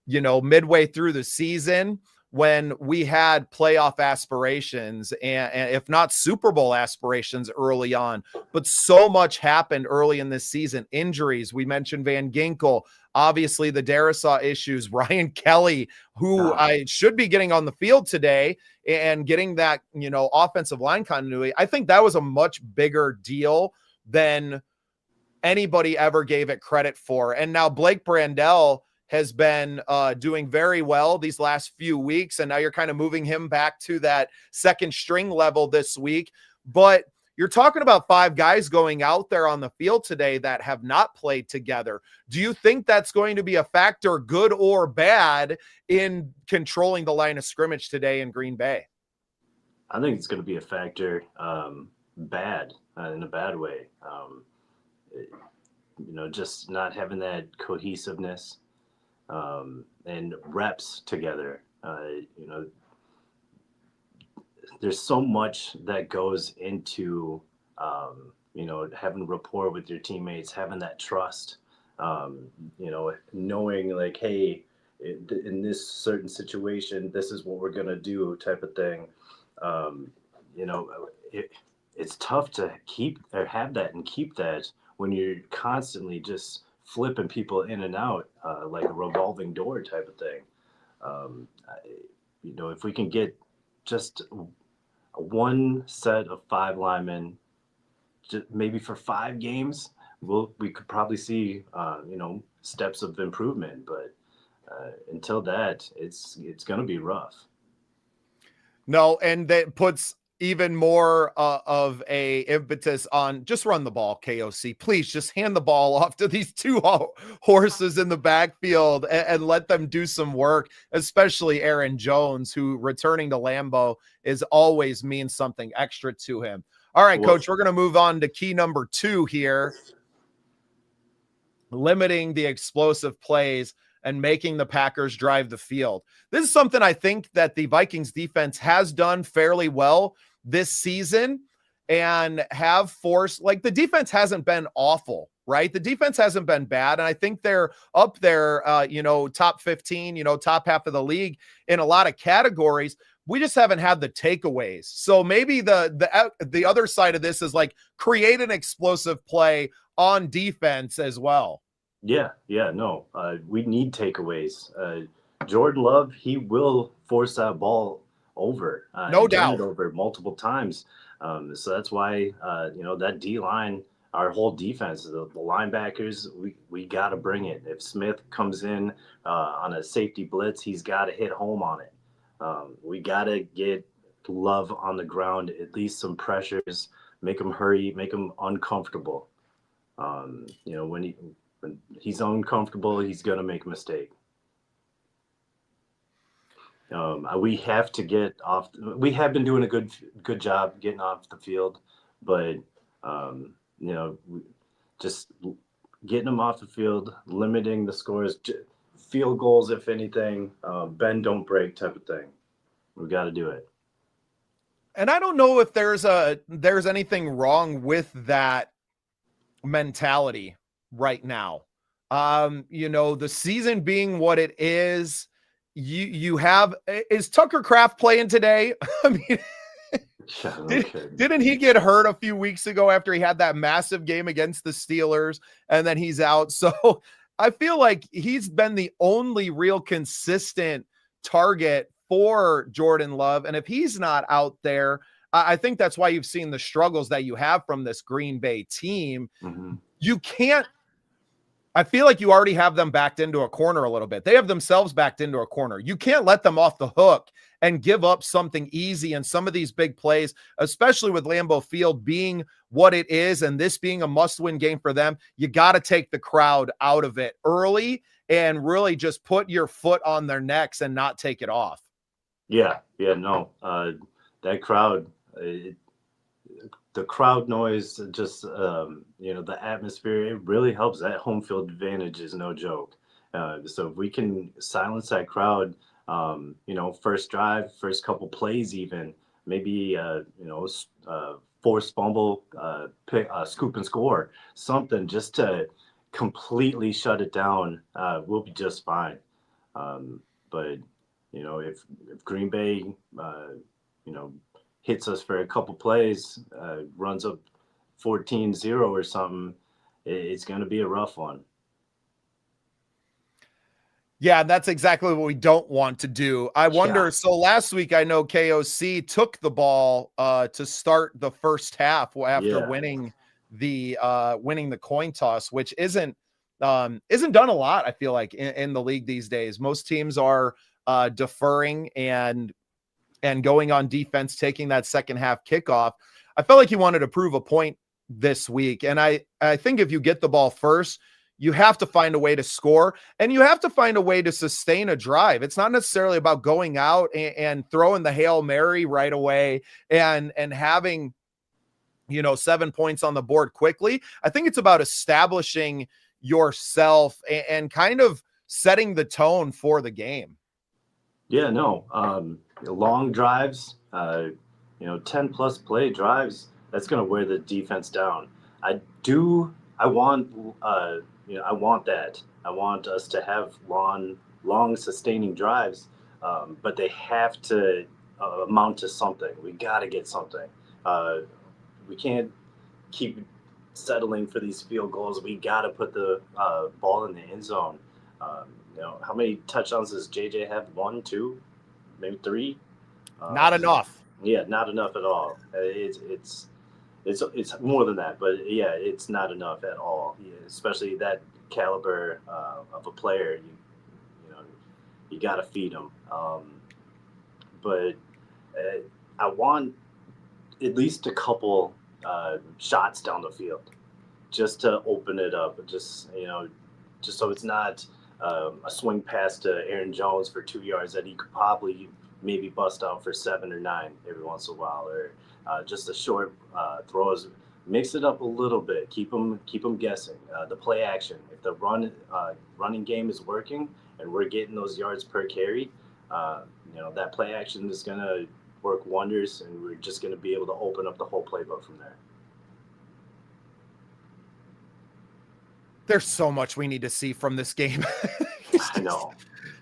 midway through the season when we had playoff aspirations and if not Super Bowl aspirations early on. But so much happened early in this season. Injuries. We mentioned Van Ginkel, obviously the Darisaw issues, Ryan Kelly, who I should be getting on the field today and getting that, offensive line continuity. I think that was a much bigger deal than anybody ever gave it credit for. And now Blake Brandel has been doing very well these last few weeks. And now you're kind of moving him back to that second string level this week. But you're talking about 5 guys going out there on the field today that have not played together. Do you think that's going to be a factor, good or bad, in controlling the line of scrimmage today in Green Bay? I think it's going to be a factor, bad, in a bad way. Just not having that cohesiveness and reps together. There's so much that goes into, having rapport with your teammates, having that trust, knowing like, hey, in this certain situation, this is what we're going to do type of thing. It's tough to keep or have that and keep that when you're constantly just flipping people in and out, like a revolving door type of thing. If we can get just one set of 5 linemen, just maybe for 5 games, we could probably see, steps of improvement. But until that, it's going to be rough. No, and that puts even more of a impetus on just run the ball, KOC. Please just hand the ball off to these 2 horses in the backfield and let them do some work, especially Aaron Jones, who returning to Lambeau always means something extra to him. All right, Coach, we're going to move on to key number 2 here. Limiting the explosive plays and making the Packers drive the field. This is something I think that the Vikings defense has done fairly well this season and have forced, like, the defense hasn't been awful, right? The defense hasn't been bad. And I think they're up there, top 15, top half of the league in a lot of categories. We just haven't had the takeaways. So maybe the other side of this is like create an explosive play on defense as well. Yeah, no. We need takeaways. Jordan Love, he will force that ball over. No and turn doubt. it over multiple times. So that's why that D line, our whole defense, the linebackers, we got to bring it. If Smith comes in on a safety blitz, he's got to hit home on it. We got to get Love on the ground, at least some pressures, make him hurry, make him uncomfortable. When he's uncomfortable, he's going to make a mistake. We have to get off. We have been doing a good job getting off the field, but just getting them off the field, limiting the scores, field goals, if anything, bend don't break type of thing. We got to do it. And I don't know if there's anything wrong with that mentality right now. The season being what it is, you have, is Tucker Kraft playing today? I mean, didn't he get hurt a few weeks ago after he had that massive game against the Steelers and then he's out? So I feel like he's been the only real consistent target for Jordan Love. And if he's not out there, I think that's why you've seen the struggles that you have from this Green Bay team. Mm-hmm. You can't, I feel like you already have them backed into a corner a little bit. They have themselves backed into a corner. You can't let them off the hook and give up something easy. And some of these big plays, especially with Lambeau Field being what it is and this being a must-win game for them, you got to take the crowd out of it early and really just put your foot on their necks and not take it off. That crowd, the crowd noise, just, the atmosphere, it really helps. That home field advantage is no joke. So if we can silence that crowd, first drive, first couple plays, even maybe, force fumble, pick, scoop and score, something just to completely shut it down, we'll be just fine. But if Green Bay, hits us for a couple plays, runs up 14-0 or something, it's going to be a rough one. Yeah, that's exactly what we don't want to do. I wonder, so last week I know KOC took the ball to start the first half after winning the coin toss, which isn't done a lot, I feel like, in the league these days. Most teams are deferring and going on defense, taking that second half kickoff. I felt like he wanted to prove a point this week. And I think if you get the ball first, you have to find a way to score and you have to find a way to sustain a drive. It's not necessarily about going out and throwing the Hail Mary right away and having, 7 points on the board quickly. I think it's about establishing yourself and kind of setting the tone for the game. Yeah, no. Long drives, 10 plus play drives, that's going to wear the defense down. I want that. I want us to have long sustaining drives, but they have to amount to something. We got to get something. We can't keep settling for these field goals. We got to put the ball in the end zone. How many touchdowns does JJ have? 1, 2, maybe 3? Not enough. Yeah, not enough at all. It's more than that, but yeah, it's not enough at all. Yeah, especially that caliber of a player, you got to feed him. But I want at least a couple shots down the field, just to open it up. Just so it's not a swing pass to Aaron Jones for 2 yards that he could probably maybe bust out for 7 or 9 every once in a while, or just a short throws. Mix it up a little bit. Keep them guessing. The play action. If the running game is working and we're getting those yards per carry, that play action is going to work wonders, and we're just going to be able to open up the whole playbook from there. There's so much we need to see from this game. I know.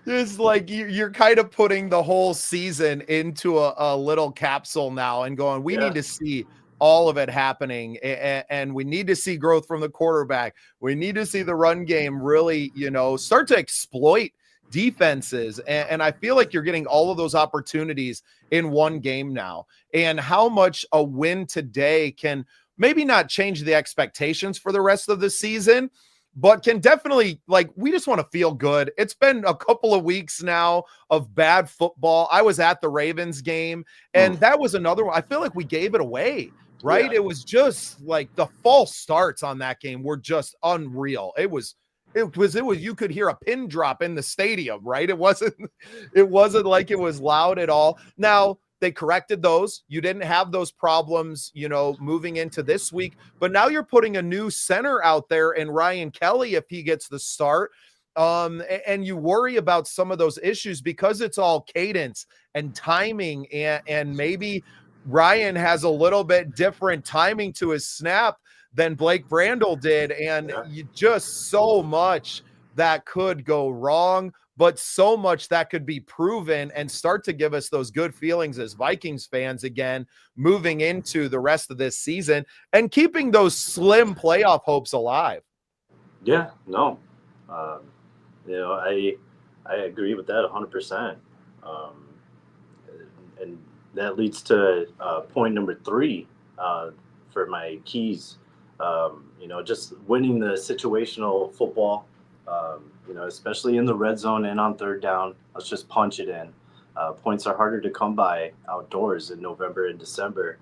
It's like you're kind of putting the whole season into a little capsule now and going, we need to see all of it happening. And we need to see growth from the quarterback. We need to see the run game really, start to exploit defenses. And I feel like you're getting all of those opportunities in one game now. And how much a win today can maybe not change the expectations for the rest of the season, but can definitely, like, we just want to feel good. It's been a couple of weeks now of bad football. I was at the Ravens game, and that was another one. I feel like we gave it away, right? Yeah. It was just like the false starts on that game were just unreal. It was, you could hear a pin drop in the stadium, right? It wasn't like it was loud at all. Now, they corrected those. You didn't have those problems, moving into this week, but now you're putting a new center out there in Ryan Kelly if he gets the start. And you worry about some of those issues because it's all cadence and timing, and maybe Ryan has a little bit different timing to his snap than Blake Brandel did. And you just so much that could go wrong, but so much that could be proven and start to give us those good feelings as Vikings fans again, moving into the rest of this season and keeping those slim playoff hopes alive. Yeah, no. I agree with that 100%. And that leads to point number 3 for my keys. Just winning the situational football, especially in the red zone and on third down. Let's just punch it in. Points are harder to come by outdoors in November and December.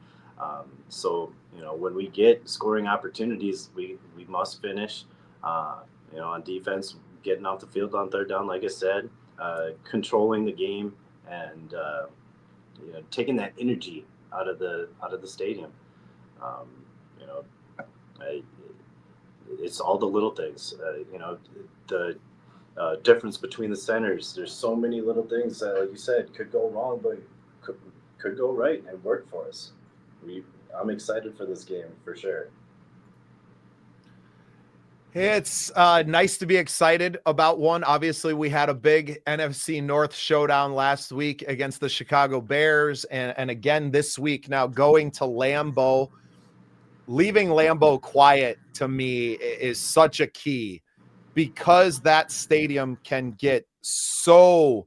So when we get scoring opportunities, we must finish. On defense, getting off the field on third down, like I said, controlling the game, and taking that energy out of the stadium. It's all the little things. The difference between the centers. There's so many little things that, like you said, could go wrong, but could go right and work for us. I'm excited for this game for sure. It's nice to be excited about one. Obviously, we had a big NFC North showdown last week against the Chicago Bears, and again this week. Now going to Lambeau, leaving Lambeau quiet to me is such a key, because that stadium can get so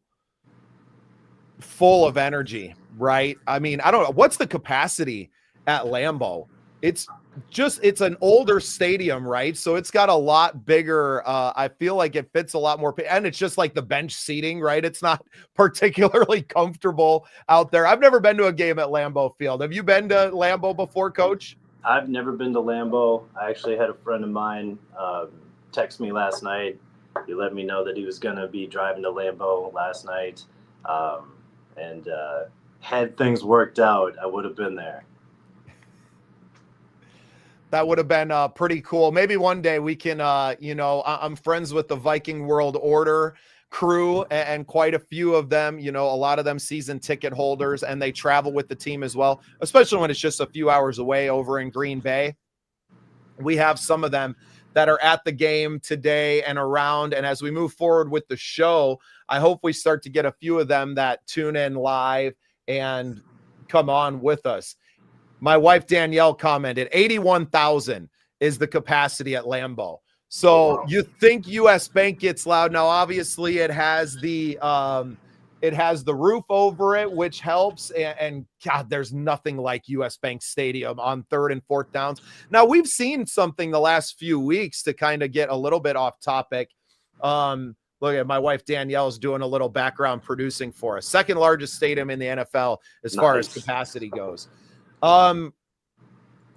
full of energy, right? I mean, I don't know. What's the capacity at Lambeau? It's an older stadium, right? So it's got a lot bigger. I feel like it fits a lot more, and it's just like the bench seating, right? It's not particularly comfortable out there. I've never been to a game at Lambeau Field. Have you been to Lambeau before, Coach? I've never been to Lambeau. I actually had a friend of mine text me last night. He let me know that he was going to be driving to Lambeau last night. And had things worked out, I would have been there. That would have been pretty cool. Maybe one day we can, I'm friends with the Viking World Order crew and quite a few of them, a lot of them season ticket holders, and they travel with the team as well, especially when it's just a few hours away over in Green Bay. We have some of them that are at the game today and around. And as we move forward with the show, I hope we start to get a few of them that tune in live and come on with us. My wife, Danielle, commented 81,000 is the capacity at Lambeau. So wow. You think US Bank gets loud. Now, obviously it has the roof over it, which helps. And God, there's nothing like US Bank Stadium on third and fourth downs. Now, we've seen something the last few weeks to kind of get a little bit off topic. Look at my wife, Danielle, is doing a little background producing for us. Second largest stadium in the NFL as far as capacity goes.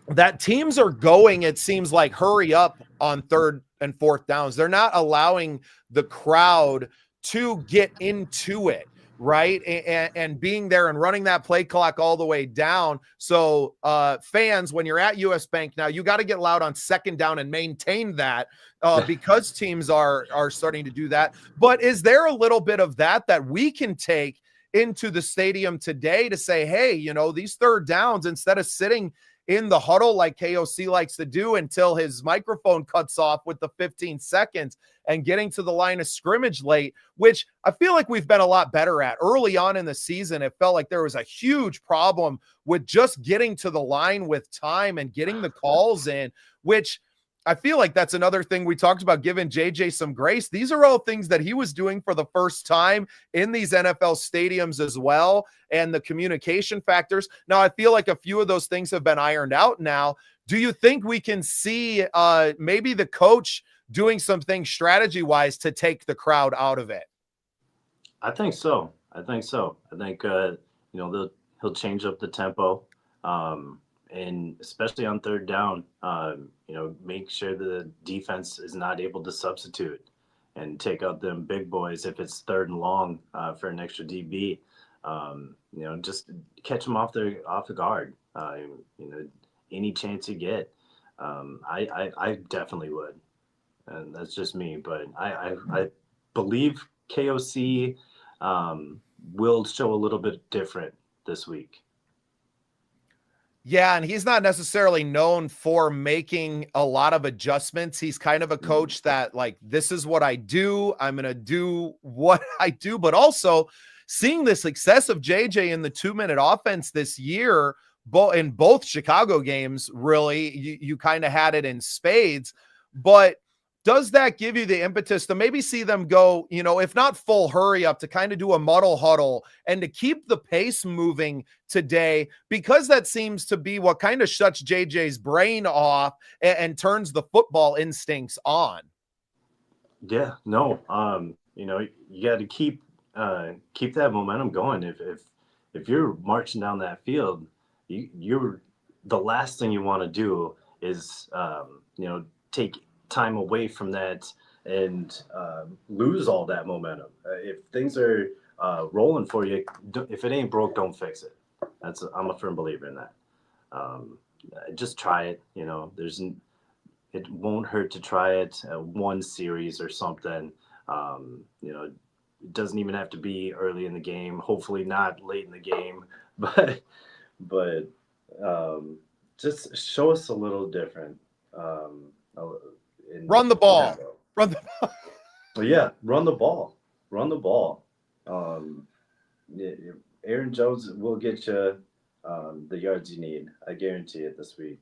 That teams are going, it seems like, hurry up on third and fourth downs. They're not allowing the crowd to get into it, right? And being there and running that play clock all the way down. So fans, when you're at US Bank now, you got to get loud on second down and maintain that because teams are starting to do that. But is there a little bit of that we can take into the stadium today to say, hey, these third downs, instead of sitting in the huddle like KOC likes to do until his microphone cuts off with the 15 seconds and getting to the line of scrimmage late, which I feel like we've been a lot better at. Early on in the season, it felt like there was a huge problem with just getting to the line with time and getting the calls in, which I feel like that's another thing we talked about, giving JJ some grace. These are all things that he was doing for the first time in these NFL stadiums as well, and the communication factors. Now, I feel like a few of those things have been ironed out now. Do you think we can see maybe the coach doing some things strategy-wise to take the crowd out of it? I think so. I think he'll change up the tempo. And especially on third down, make sure the defense is not able to substitute and take out them big boys if it's third and long for an extra DB. Just catch them off the guard. Any chance you get. I definitely would, and that's just me. But I believe KOC will show a little bit different this week. Yeah, and he's not necessarily known for making a lot of adjustments. He's kind of a coach that, like, this is what I do. I'm going to do what I do. But also seeing the success of JJ in the 2-minute offense this year, in both Chicago games, really, you kind of had it in spades. But does that give you the impetus to maybe see them go, if not full hurry up, to kind of do a muddle huddle and to keep the pace moving today? Because that seems to be what kind of shuts JJ's brain off and turns the football instincts on. Yeah, no, you got to keep that momentum going. If you're marching down that field, you're the last thing you want to do is take time away from that and lose all that momentum. If things are rolling for you, if it ain't broke, don't fix it. I'm a firm believer in that. Just try it. It won't hurt to try it. One series or something. It doesn't even have to be early in the game. Hopefully not late in the game, but just show us a little different. Run the ball. Run the ball. Yeah, run the ball. Aaron Jones will get you the yards you need. I guarantee it this week.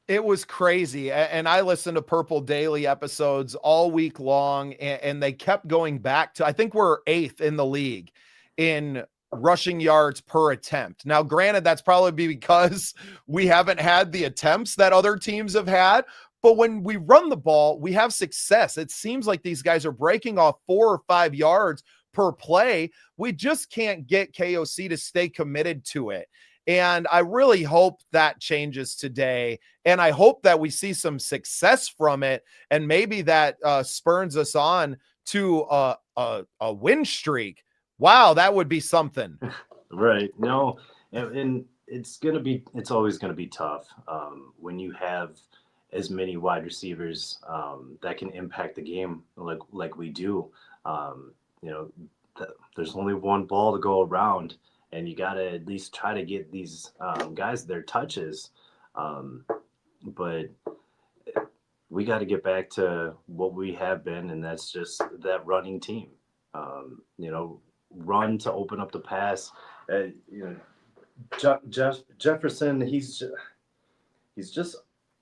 It was crazy. And I listened to Purple Daily episodes all week long, and they kept going back to, I think we're 8th in the league in rushing yards per attempt. Now, granted, that's probably because we haven't had the attempts that other teams have had. But when we run the ball, we have success. It seems like these guys are breaking off 4 or 5 yards per play. We just can't get KOC to stay committed to it. And I really hope that changes today. And I hope that we see some success from it. And maybe that spurns us on to a win streak. Wow, that would be something. Right. No, and it's always going to be tough when you have as many wide receivers that can impact the game like we do. There's only one ball to go around, and you got to at least try to get these guys their touches. But we got to get back to what we have been, and that's just that running team. Run to open up the pass. Jefferson, he's just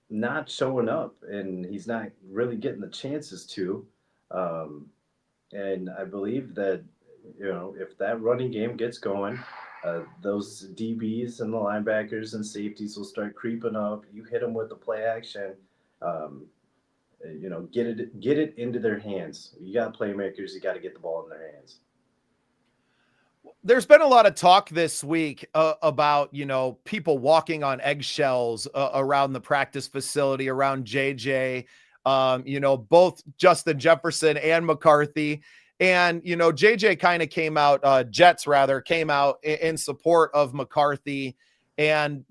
not showing up, and he's not really getting the chances to. And I believe that, if that running game gets going, those DBs and the linebackers and safeties will start creeping up. You hit them with the play action, get it into their hands. You got playmakers, you got to get the ball in their hands. There's been a lot of talk this week about, people walking on eggshells around the practice facility, around JJ, both Justin Jefferson and McCarthy. And, JJ kind of came out, Jets rather, came out in support of McCarthy and,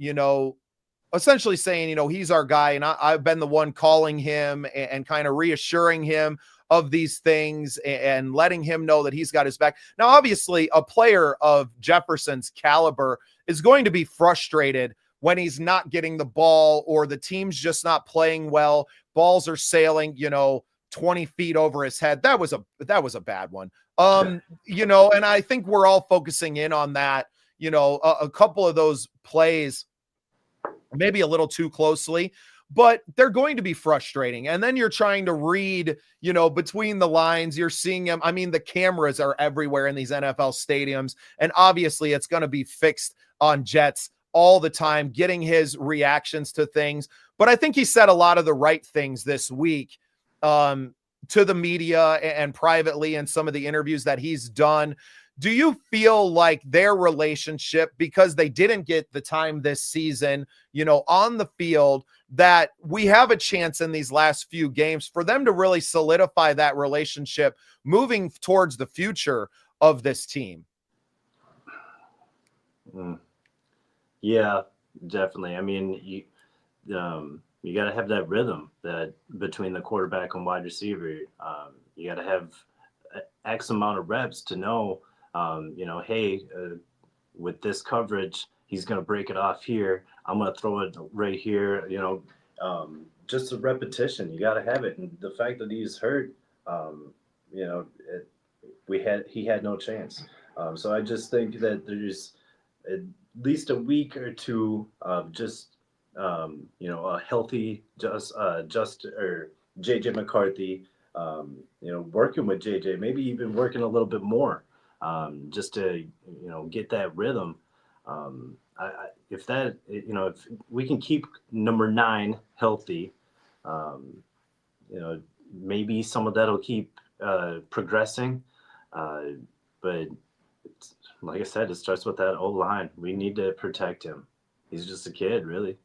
essentially saying, he's our guy. And I've been the one calling him and kind of reassuring him of these things and letting him know that he's got his back. Now, obviously, a player of Jefferson's caliber is going to be frustrated when he's not getting the ball or the team's just not playing well. Balls are sailing, 20 feet over his head. That was a bad one. And I think we're all focusing in on that, a couple of those plays maybe a little too closely. but they're going to be frustrating. And then you're trying to read, between the lines, you're seeing them. I mean, the cameras are everywhere in these NFL stadiums, and obviously it's going to be fixed on Jets all the time, getting his reactions to things. But I think he said a lot of the right things this week to the media and privately in some of the interviews that he's done. Do you feel like their relationship, because they didn't get the time this season, on the field, that we have a chance in these last few games for them to really solidify that relationship moving towards the future of this team? Yeah, definitely. I mean, you got to have that rhythm that between the quarterback and wide receiver. You got to have X amount of reps to know, hey, with this coverage, he's going to break it off here. I'm going to throw it right here. Just a repetition. You got to have it. And the fact that he's hurt, he had no chance. So I just think that there's at least a week or two of just a healthy or JJ McCarthy, working with JJ, maybe even working a little bit more, just to get that rhythm. If we can keep number 9 healthy, maybe some of that'll keep progressing. But like I said, it starts with that O-line. We need to protect him. He's just a kid, really.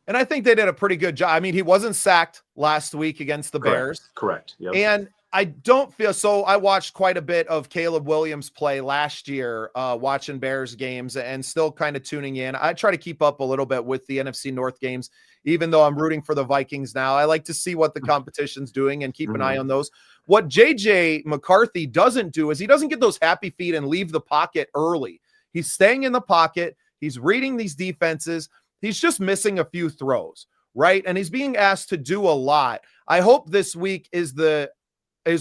And I think they did a pretty good job. I mean, he wasn't sacked last week against the Bears. Correct. Yep. And I don't feel so. I watched quite a bit of Caleb Williams play last year, watching Bears games and still kind of tuning in. I try to keep up a little bit with the NFC North games, even though I'm rooting for the Vikings now. I like to see what the competition's doing and keep an eye on those. What JJ McCarthy doesn't do is he doesn't get those happy feet and leave the pocket early. He's staying in the pocket. He's reading these defenses. He's just missing a few throws, right? And he's being asked to do a lot. I hope this week is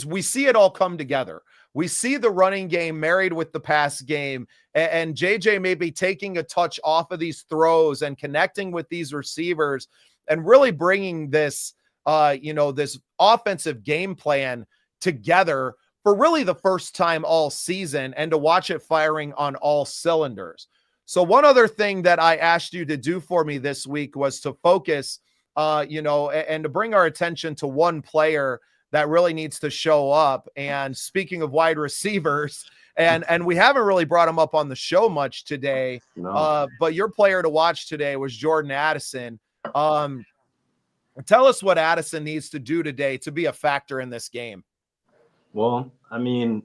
we see it all come together. We see the running game married with the pass game, and JJ may be taking a touch off of these throws and connecting with these receivers and really bringing this, this offensive game plan together for really the first time all season, and to watch it firing on all cylinders. So one other thing that I asked you to do for me this week was to focus, and to bring our attention to one player that really needs to show up. And speaking of wide receivers, and we haven't really brought him up on the show much today, but your player to watch today was Jordan Addison. Tell us what Addison needs to do today to be a factor in this game. Well, I mean,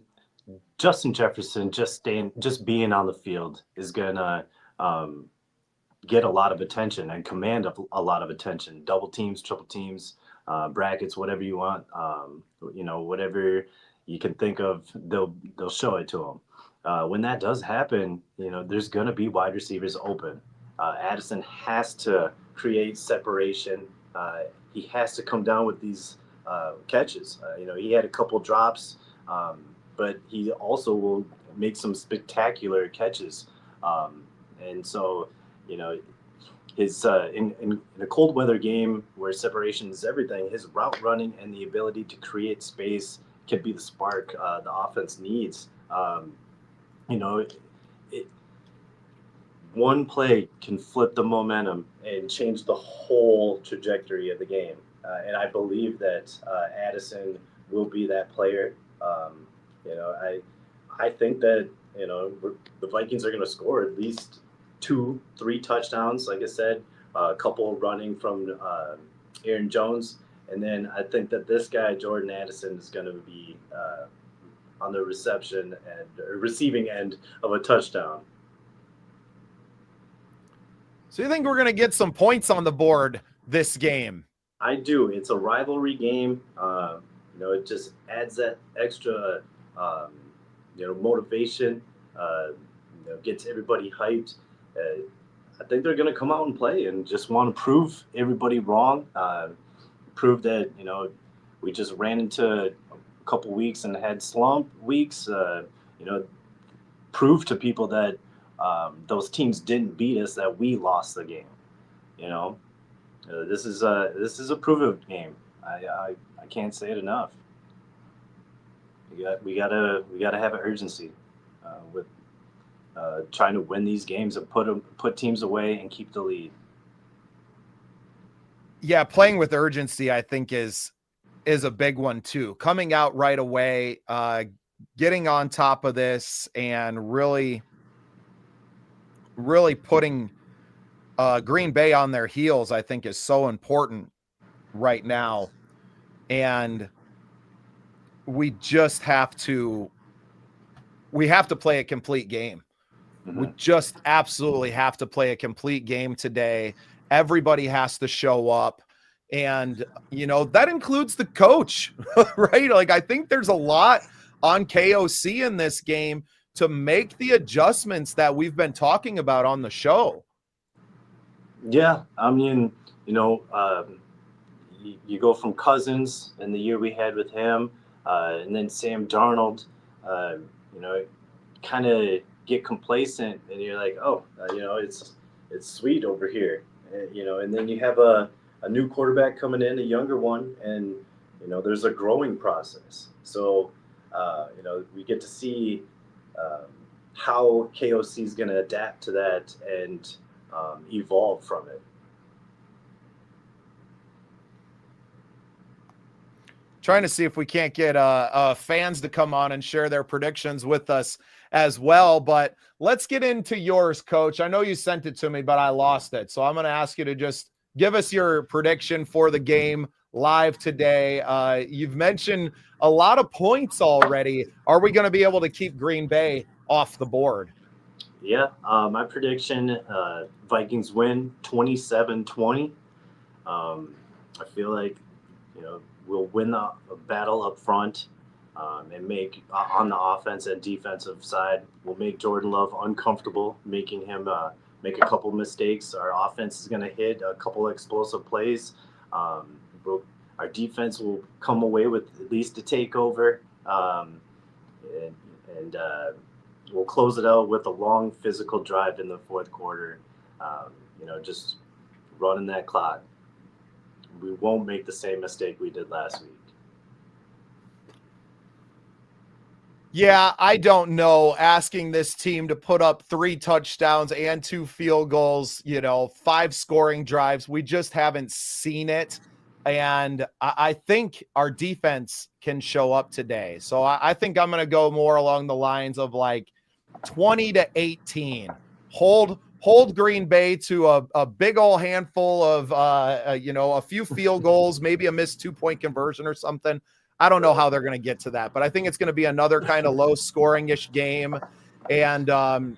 Justin Jefferson just being on the field is gonna get a lot of attention and command a lot of attention. Double teams, triple teams, brackets, whatever you want. Whatever you can think of, they'll show it to him. When that does happen, there's gonna be wide receivers open. Addison has to create separation. He has to come down with these catches. He had a couple drops. But he also will make some spectacular catches. And so, his in a cold weather game where separation is everything, his route running and the ability to create space can be the spark the offense needs. One play can flip the momentum and change the whole trajectory of the game. And I believe that Addison will be that player. I think that, the Vikings are going to score at least 2-3 touchdowns. Like I said, a couple running from Aaron Jones. And then I think that this guy, Jordan Addison, is going to be on the reception and receiving end of a touchdown. So you think we're going to get some points on the board this game? I do. It's a rivalry game. It just adds that extra, motivation, gets everybody hyped. I think they're going to come out and play and just want to prove everybody wrong, prove that, we just ran into a couple weeks and had slump weeks, prove to people that those teams didn't beat us, that we lost the game, This is a prove it game. I can't say it enough. We gotta have an urgency with trying to win these games and put teams away and keep the lead. Yeah, playing with urgency, I think, is a big one too. Coming out right away, getting on top of this, and really putting Green Bay on their heels, I think, is so important right now. And we just have to play a complete game. Mm-hmm. We just absolutely have to play a complete game today. Everybody has to show up. And, that includes the coach, right? Like, I think there's a lot on KOC in this game to make the adjustments that we've been talking about on the show. Yeah. I mean, you go from Cousins and the year we had with him, and then Sam Darnold, kind of get complacent, and you're like, it's sweet over here, and then you have a new quarterback coming in, a younger one, and there's a growing process. So we get to see how KOC is going to adapt to that and evolve from it. Trying to see if we can't get fans to come on and share their predictions with us as well. But let's get into yours, Coach. I know you sent it to me, but I lost it. So I'm going to ask you to just give us your prediction for the game live today. You've mentioned a lot of points already. Are we going to be able to keep Green Bay off the board? Yeah, my prediction, Vikings win 27-20. I feel like, we'll win the battle up front and make, on the offense and defensive side, we'll make Jordan Love uncomfortable, making him make a couple mistakes. Our offense is going to hit a couple explosive plays. Our defense will come away with at least a takeover. And we'll close it out with a long physical drive in the fourth quarter, just running that clock. We won't make the same mistake we did last week. Yeah, I don't know. Asking this team to put up 3 touchdowns and 2 field goals, 5 scoring drives, we just haven't seen it. And I think our defense can show up today. So I think I'm going to go more along the lines of like 20-18. Hold Green Bay to a big old handful of, a few field goals, maybe a missed 2-point conversion or something. I don't know how they're going to get to that, but I think it's going to be another kind of low scoring-ish game. And,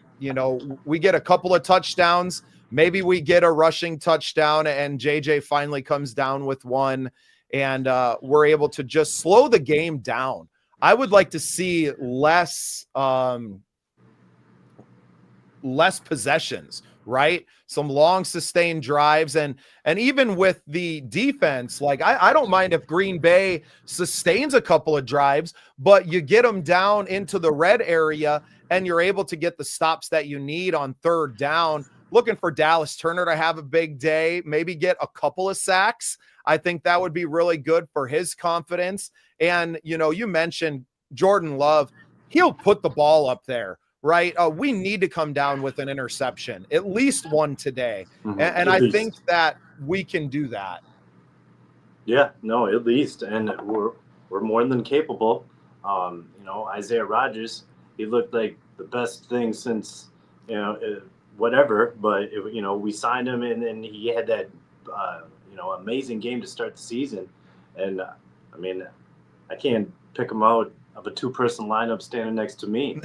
we get a couple of touchdowns. Maybe we get a rushing touchdown and JJ finally comes down with one, and we're able to just slow the game down. I would like to see less possessions, right? Some long sustained drives, and even with the defense, like I don't mind if Green Bay sustains a couple of drives, but you get them down into the red area and you're able to get the stops that you need on third down. Looking for Dallas Turner to have a big day, maybe get a couple of sacks. I think that would be really good for his confidence. And, you mentioned Jordan Love. He'll put the ball up there, right? We need to come down with an interception, at least one today. Mm-hmm. And I think that we can do that. Yeah, no, at least. And we're more than capable. Isaiah Rodgers, he looked like the best thing since, whatever, but we signed him, and then he had that amazing game to start the season, and I can't pick him out of a 2-person lineup standing next to me.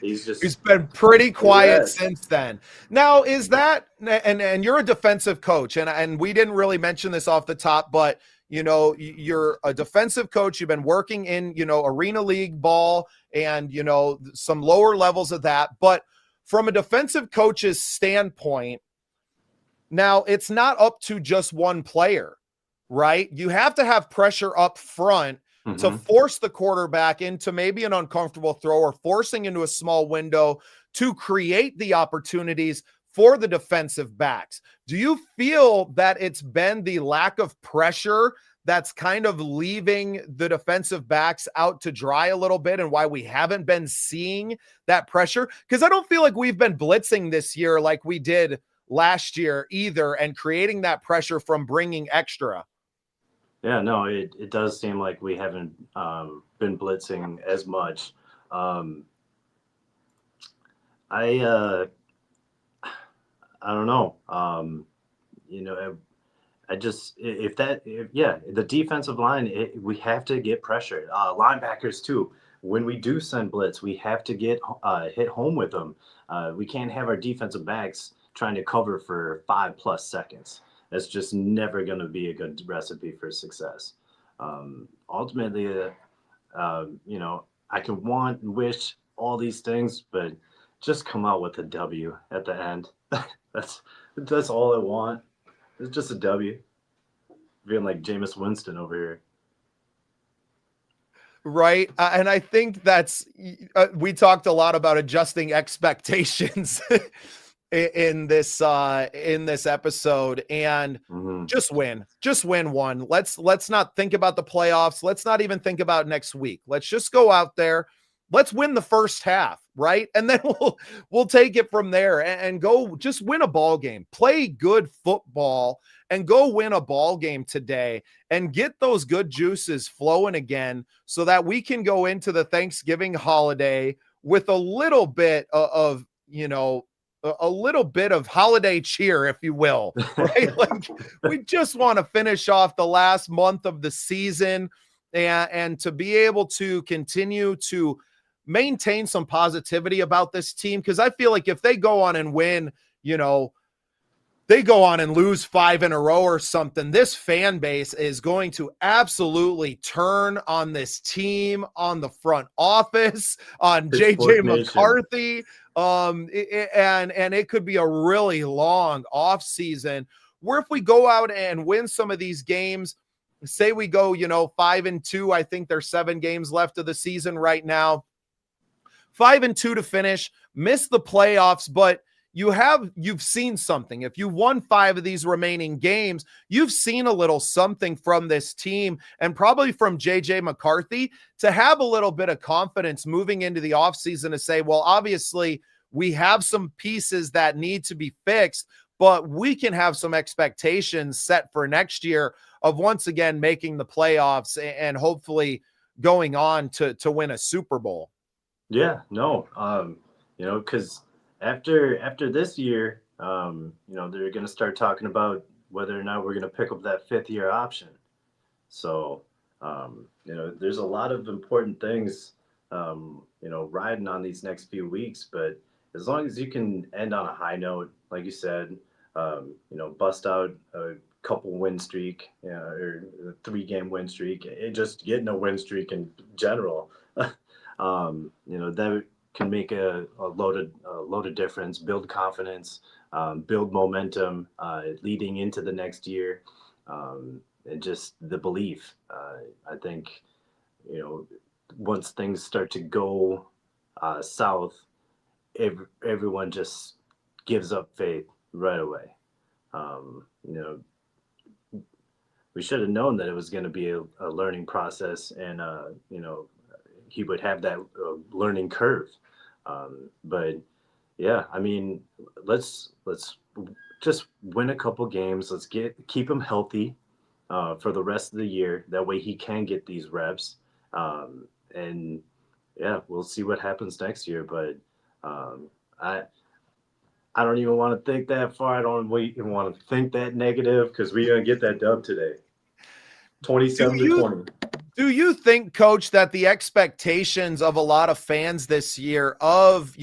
He's been pretty quiet since then. Now, is that and you're a defensive coach, and we didn't really mention this off the top, but you're a defensive coach. You've been working in Arena League ball and some lower levels of that, but from a defensive coach's standpoint, now it's not up to just one player, right? You have to have pressure up front to force the quarterback into maybe an uncomfortable throw or forcing into a small window to create the opportunities for the defensive backs. Do you feel that it's been the lack of pressure that's kind of leaving the defensive backs out to dry a little bit and why we haven't been seeing that pressure? Because I don't feel like we've been blitzing this year like we did last year either, and creating that pressure from bringing extra. Yeah, no, it does seem like we haven't been blitzing as much. I don't know. The defensive line, we have to get pressured. Linebackers too. When we do send blitz, we have to get hit home with them. We can't have our defensive backs trying to cover for 5+ seconds. That's just never going to be a good recipe for success. Ultimately, I can want and wish all these things, but just come out with a W at the end. That's all I want. It's just a W. Feeling like Jameis Winston over here. Right. And I think that's, we talked a lot about adjusting expectations in this episode, and just win one. Let's not think about the playoffs. Let's not even think about next week. Let's just go out there. Let's win the first half, right? And then we'll take it from there and go just win a ball game, play good football, and go win a ball game today and get those good juices flowing again so that we can go into the Thanksgiving holiday with a little bit of a little bit of holiday cheer, if you will, right? Like, we just want to finish off the last month of the season and to be able to continue to maintain some positivity about this team. Because I feel like if they go on and win, they go on and lose 5 in a row or something, this fan base is going to absolutely turn on this team, on the front office, on JJ McCarthy. And it could be a really long off season where if we go out and win some of these games, say we go, 5-2, I think there's 7 games left of the season right now, 5-2 to finish, miss the playoffs, but you've seen something. If you won 5 of these remaining games, you've seen a little something from this team and probably from JJ McCarthy to have a little bit of confidence moving into the offseason to say, well, obviously we have some pieces that need to be fixed, but we can have some expectations set for next year of once again making the playoffs and hopefully going on to win a Super Bowl. Yeah, no, because after this year, they're going to start talking about whether or not we're going to pick up that 5th-year option. So, there's a lot of important things, riding on these next few weeks. But as long as you can end on a high note, like you said, bust out a couple win streak, or a 3-game win streak, and just getting a win streak in general, that can make a load of difference, build confidence, build momentum leading into the next year, and just the belief. I think, once things start to go south, everyone just gives up faith right away. We should have known that it was going to be a learning process, and he would have that learning curve. But yeah, I mean, let's just win a couple games. Let's keep him healthy for the rest of the year. That way he can get these reps. And yeah, we'll see what happens next year. But I don't even want to think that far. I don't even want to think that negative, because we're going to get that dub today. 27-20. Do you think, Coach, that the expectations of a lot of fans this year of,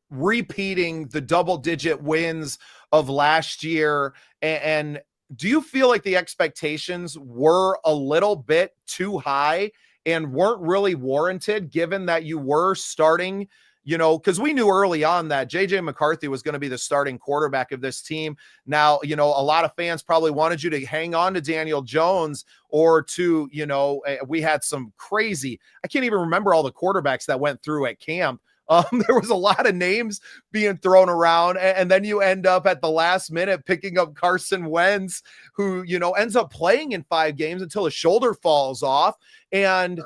repeating the double-digit wins of last year, and do you feel like the expectations were a little bit too high and weren't really warranted, given that you were starting, because we knew early on that JJ McCarthy was going to be the starting quarterback of this team. Now, a lot of fans probably wanted you to hang on to Daniel Jones or to, we had some crazy, I can't even remember all the quarterbacks that went through at camp There was a lot of names being thrown around, and then you end up at the last minute picking up Carson Wentz, who, ends up playing in 5 games until his shoulder falls off. And,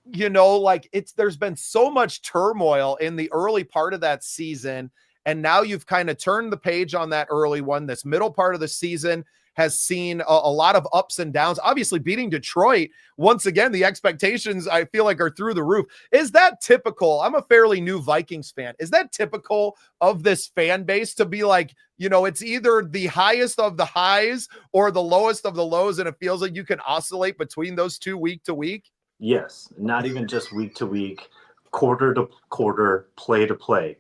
there's been so much turmoil in the early part of that season. And now you've kind of turned the page on that early one. This middle part of the season has seen a lot of ups and downs. Obviously, beating Detroit, once again, the expectations, I feel like, are through the roof. Is that typical? I'm a fairly new Vikings fan. Is that typical of this fan base to be like, it's either the highest of the highs or the lowest of the lows, and it feels like you can oscillate between those two week to week? Yes, not even just week to week, quarter to quarter, play to play.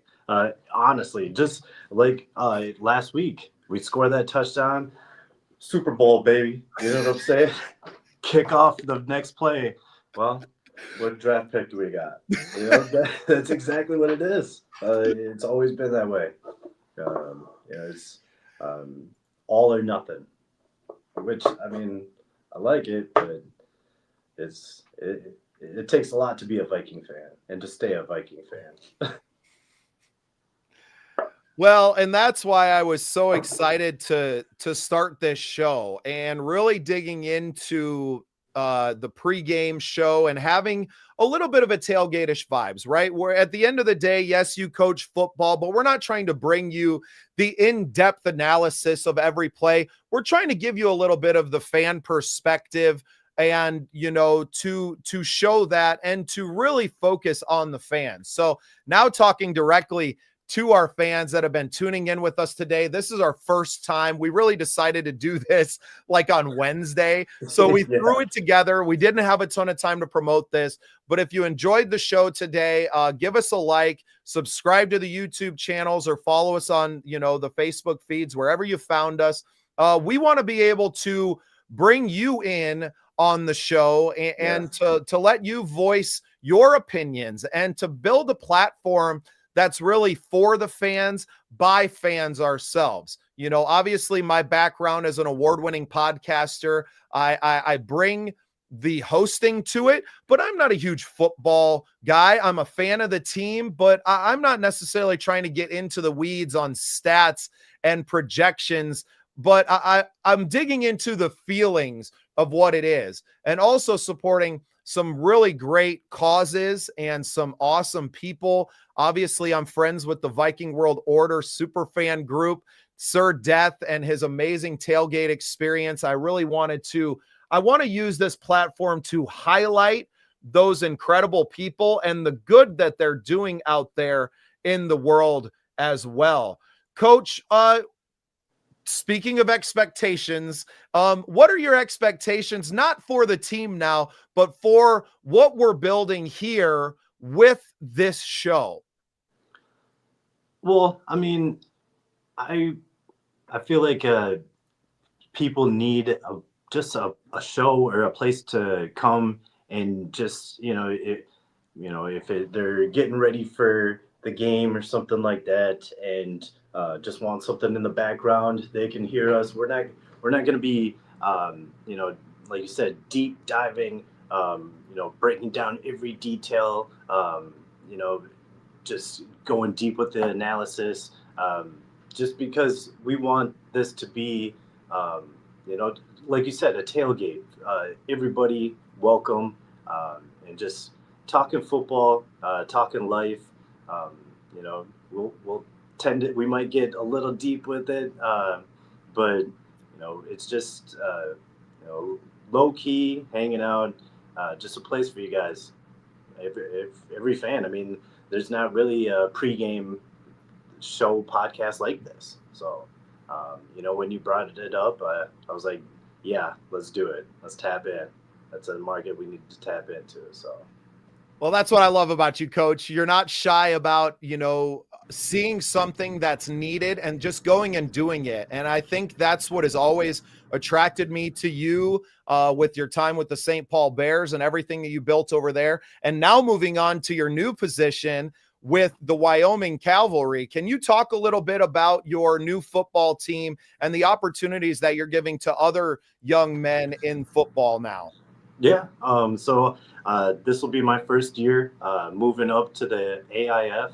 Honestly, just like last week, we scored that touchdown. Super Bowl, baby. You know what I'm saying? Kick off the next play. Well, what draft pick do we got? That's exactly what it is. It's always been that way. It's all or nothing, which, I mean, I like it, but it takes a lot to be a Viking fan and to stay a Viking fan. Well, and that's why I was so excited to start this show and really digging into the pregame show and having a little bit of a tailgate-ish vibes, right? Where at the end of the day, yes, you coach football, but we're not trying to bring you the in-depth analysis of every play. We're trying to give you a little bit of the fan perspective and, to show that and to really focus on the fans. So now talking directly to our fans that have been tuning in with us today. This is our first time. We really decided to do this like on Wednesday. So we threw it together. We didn't have a ton of time to promote this, but if you enjoyed the show today, give us a like, subscribe to the YouTube channels, or follow us on, the Facebook feeds, wherever you found us. We want to be able to bring you in on the show and to let you voice your opinions and to build a platform that's really for the fans, by fans ourselves. Obviously my background as an award-winning podcaster, I bring the hosting to it, but I'm not a huge football guy. I'm a fan of the team, but I'm not necessarily trying to get into the weeds on stats and projections, but I'm digging into the feelings of what it is and also supporting some really great causes and some awesome people. Obviously, I'm friends with the Viking World Order superfan group, Sir Death, and his amazing tailgate experience. I want to use this platform to highlight those incredible people and the good that they're doing out there in the world as well. Coach, speaking of expectations, what are your expectations, not for the team now, but for what we're building here with this show? Well, I mean, I feel like people need just a show or a place to come and just, they're getting ready for the game or something like that, and just want something in the background, they can hear us. We're not going to be, like you said, deep diving, breaking down every detail, just going deep with the analysis, just because we want this to be, like you said, a tailgate. Everybody welcome, and just talking football, talking life. We'll we might get a little deep with it, but it's just low key, hanging out, just a place for you guys. Every fan. I mean, there's not really a pregame show podcast like this. So, when you brought it up, I was like, yeah, let's do it. Let's tap in. That's a market we need to tap into. So. Well, that's what I love about you, Coach. You're not shy about, seeing something that's needed and just going and doing it. And I think that's what has always attracted me to you with your time with the St. Paul Bears and everything that you built over there. And now moving on to your new position with the Wyoming Cavalry. Can you talk a little bit about your new football team and the opportunities that you're giving to other young men in football now? Yeah. This will be my first year moving up to the AIF.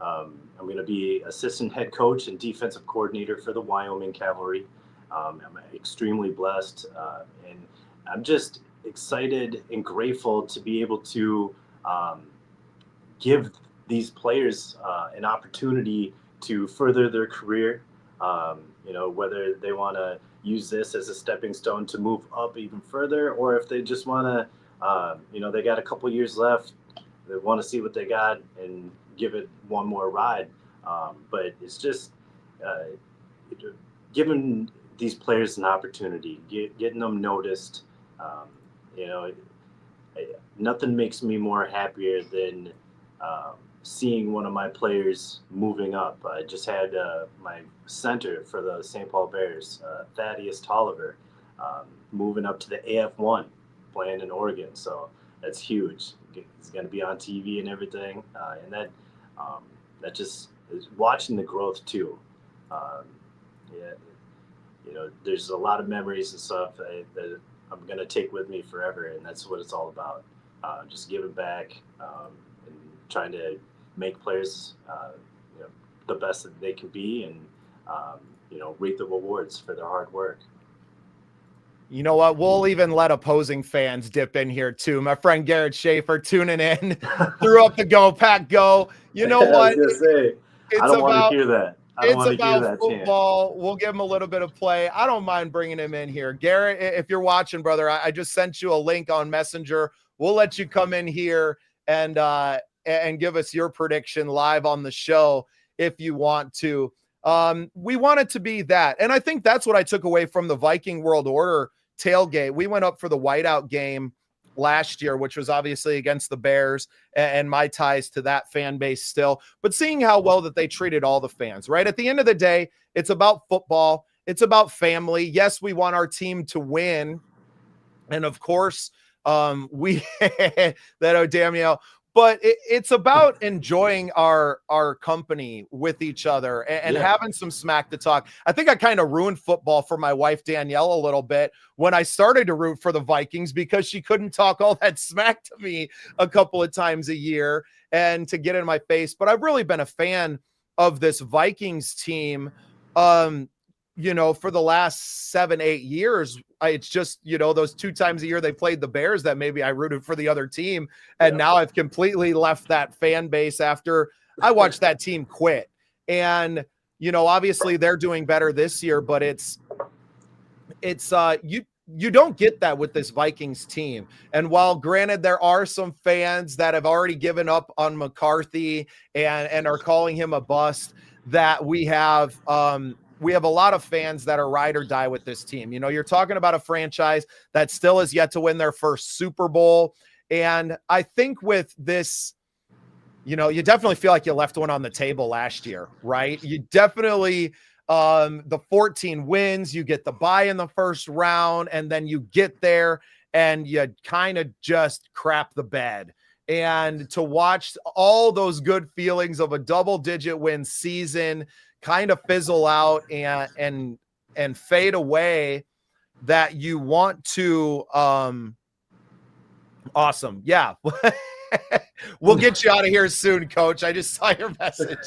I'm going to be assistant head coach and defensive coordinator for the Wyoming Cavalry. I'm extremely blessed, and I'm just excited and grateful to be able to um, give these players an opportunity to further their career. Whether they want to use this as a stepping stone to move up even further, or if they just want to, they got a couple years left, they want to see what they got and give it one more ride. But it's just uh, giving these players an opportunity, getting them noticed. Um, you know, Nothing makes me more happier than seeing one of my players moving up. I just had my center for the St. Paul Bears, Thaddeus Tolliver, moving up to the AF1, playing in Oregon. So that's huge. He's going to be on TV and everything, and that just is watching the growth too. Um, yeah, there's a lot of memories and stuff that I'm gonna take with me forever, and that's what it's all about. Just giving back and trying to make players, you know, the best that they can be, and reap the rewards for their hard work. You know what? We'll even let opposing fans dip in here too. My friend Garrett Schaefer tuning in, threw up the Go Pack Go. You know I was what? gonna say, I It's don't want to about hear that. I don't it's want to hear about that chant. football. We'll give him a little bit of play. I don't mind bringing him in here. Garrett, if you're watching, brother, I just sent you a link on Messenger. We'll let you come in here and give us your prediction live on the show if you want to. We want it to be that. And I think that's what I took away from the Viking World Order tailgate. We went up for the whiteout game last year, which was obviously against the Bears, and my ties to that fan base still, but seeing how well that they treated all the fans, right? At the end of the day, it's about football. It's about family. Yes, we want our team to win. And of course, we that oh damn you, but it's about enjoying our company with each other and Yeah. having some smack to talk. I think I kind of ruined football for my wife Danielle a little bit when I started to root for the Vikings because she couldn't talk all that smack to me a couple of times a year and to get in my face. But I've really been a fan of this Vikings team. For the last 7-8 years, it's just, those 2 times a year they played the Bears that maybe I rooted for the other team. And now I've completely left that fan base after I watched that team quit. And, obviously they're doing better this year, but you don't get that with this Vikings team. And while granted, there are some fans that have already given up on McCarthy and are calling him a bust, that we have a lot of fans that are ride or die with this team. You're talking about a franchise that still has yet to win their first Super Bowl. And I think with this, you definitely feel like you left one on the table last year, right? You definitely, the 14 wins, you get the bye in the first round, and then you get there and you kind of just crap the bed. And to watch all those good feelings of a double-digit win season kind of fizzle out and fade away, that you want to awesome. Yeah. We'll get you out of here soon, Coach. I just saw your message.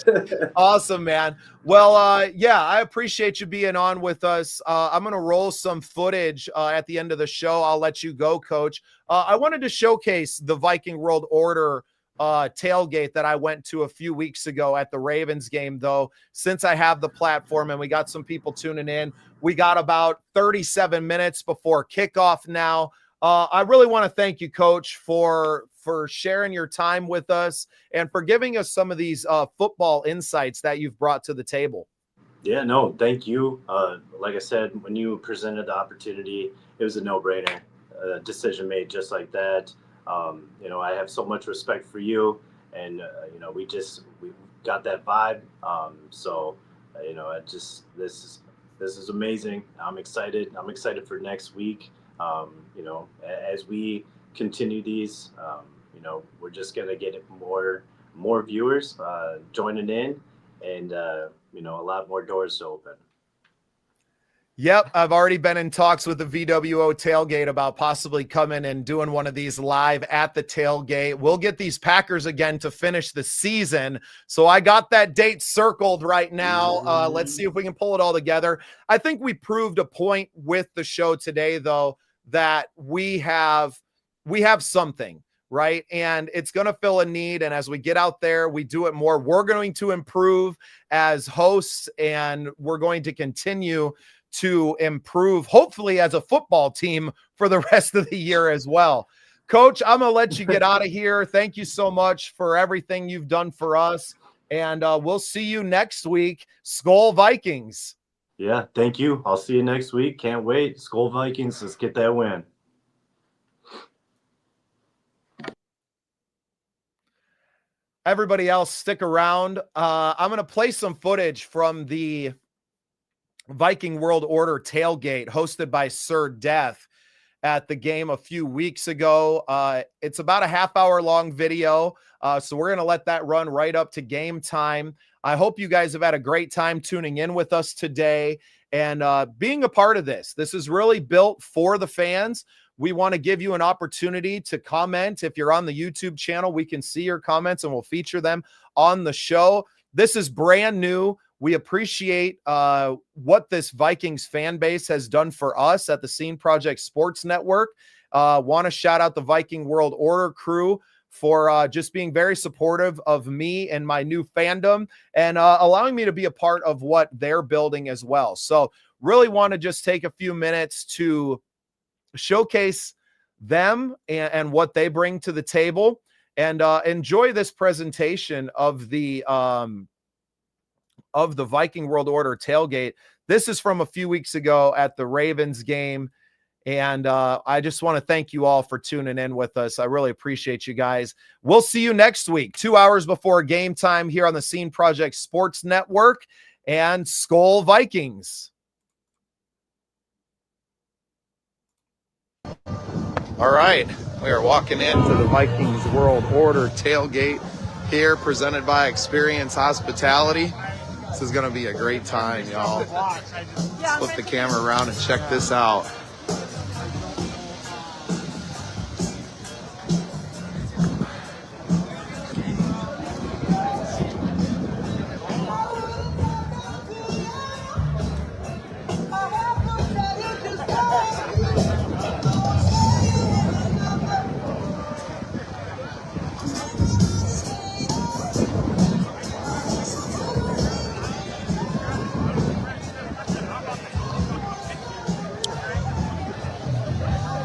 Awesome, man. Well, I appreciate you being on with us. I'm going to roll some footage at the end of the show. I'll let you go, Coach. I wanted to showcase the Viking World Order tailgate that I went to a few weeks ago at the Ravens game, though. Since I have the platform and we got some people tuning in, we got about 37 minutes before kickoff now. I really want to thank you, Coach, for sharing your time with us and for giving us some of these football insights that you've brought to the table. Yeah, no, thank you. Like I said, when you presented the opportunity, it was a no-brainer. Decision made just like that. I have so much respect for you, and we got that vibe. This is amazing. I'm excited. I'm excited for next week. As we continue these, we're just gonna get more viewers joining in, and a lot more doors to open. Yep, I've already been in talks with the VWO tailgate about possibly coming and doing one of these live at the tailgate. We'll get these Packers again to finish the season. So I got that date circled right now. Let's see if we can pull it all together. I think we proved a point with the show today, though, that we have something, right? And it's going to fill a need. And as we get out there, we do it more. We're going to improve as hosts, and we're going to continue to improve, hopefully, as a football team for the rest of the year as well. Coach, I'm going to let you get out of here. Thank you so much for everything you've done for us. And we'll see you next week. Skol Vikings. Yeah, thank you. I'll see you next week. Can't wait. Skol Vikings. Let's get that win. Everybody else, stick around. I'm going to play some footage from the Viking World Order tailgate hosted by Sir Death at the game a few weeks ago. It's about a half-hour long video, so we're going to let that run right up to game time. I hope you guys have had a great time tuning in with us today and being a part of this. This is really built for the fans. We want to give you an opportunity to comment. If you're on the YouTube channel, we can see your comments and we'll feature them on the show. This is brand new. We appreciate what this Vikings fan base has done for us at the Scene Project Sports Network. Want to shout out the Viking World Order crew for just being very supportive of me and my new fandom and allowing me to be a part of what they're building as well. So really want to just take a few minutes to showcase them and what they bring to the table, and enjoy this presentation of the Viking World Order tailgate. This is from a few weeks ago at the Ravens game. And I just want to thank you all for tuning in with us. I really appreciate you guys. We'll see you next week, 2 hours before game time here on the Scene Project Sports Network. And Skol Vikings. All right, we are walking into the Vikings World Order tailgate here, presented by Experience Hospitality. This is going to be a great time, y'all. Let's flip the camera around and check this out.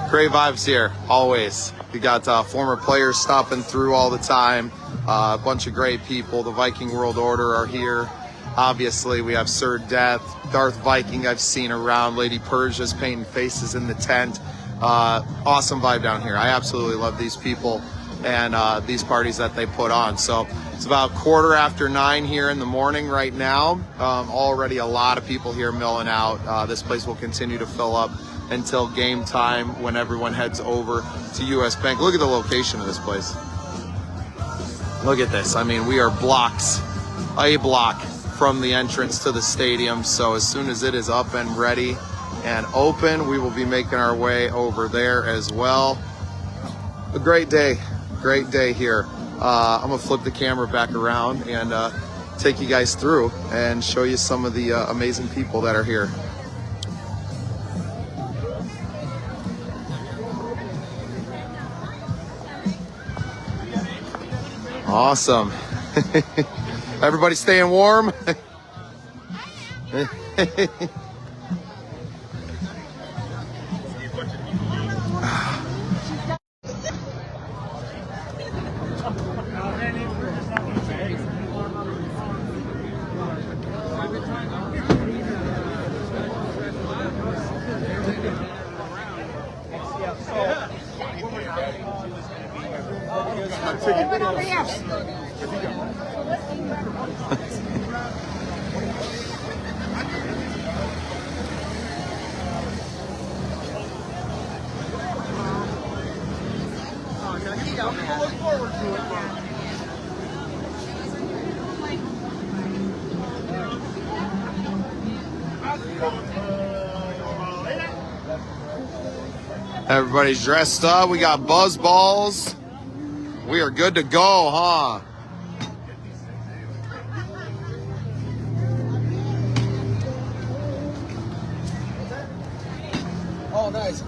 Great vibes here, always. We got former players stopping through all the time. A bunch of great people. The Viking World Order are here. Obviously, we have Sir Death, Darth Viking I've seen around. Lady Persia's painting faces in the tent. Awesome vibe down here. I absolutely love these people and these parties that they put on. So it's about 9:15 here in the morning right now. Already a lot of people here milling out. This place will continue to fill up until game time when everyone heads over to US Bank. Look at the location of this place. Look at this. I mean, we are blocks, a block from the entrance to the stadium. So as soon as it is up and ready and open, we will be making our way over there as well. A great day here. I'm gonna flip the camera back around and take you guys through and show you some of the amazing people that are here. Awesome. Everybody staying warm? Everybody's dressed up. We got buzz balls. We are good to go, huh? Oh, nice.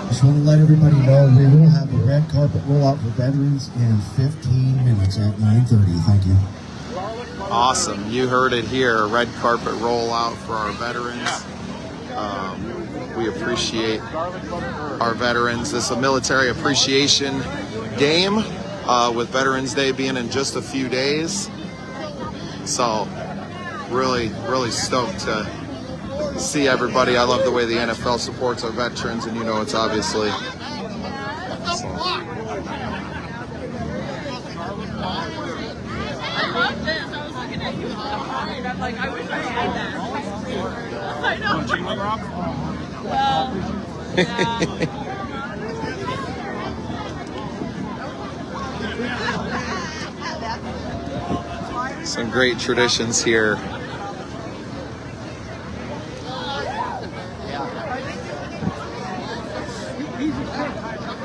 Just want to let everybody know we will have a red carpet rollout for veterans in 15 minutes at 9:30. Thank you. Awesome. You heard it here. Red carpet rollout for our veterans. We appreciate our veterans. This is a military appreciation game with Veterans Day being in just a few days. So really, really stoked to see everybody. I love the way the NFL supports our veterans, and you know it's obviously. I love this. I was looking at you online. I'm like, I wish I had that. I know. Well, yeah. Some great traditions here.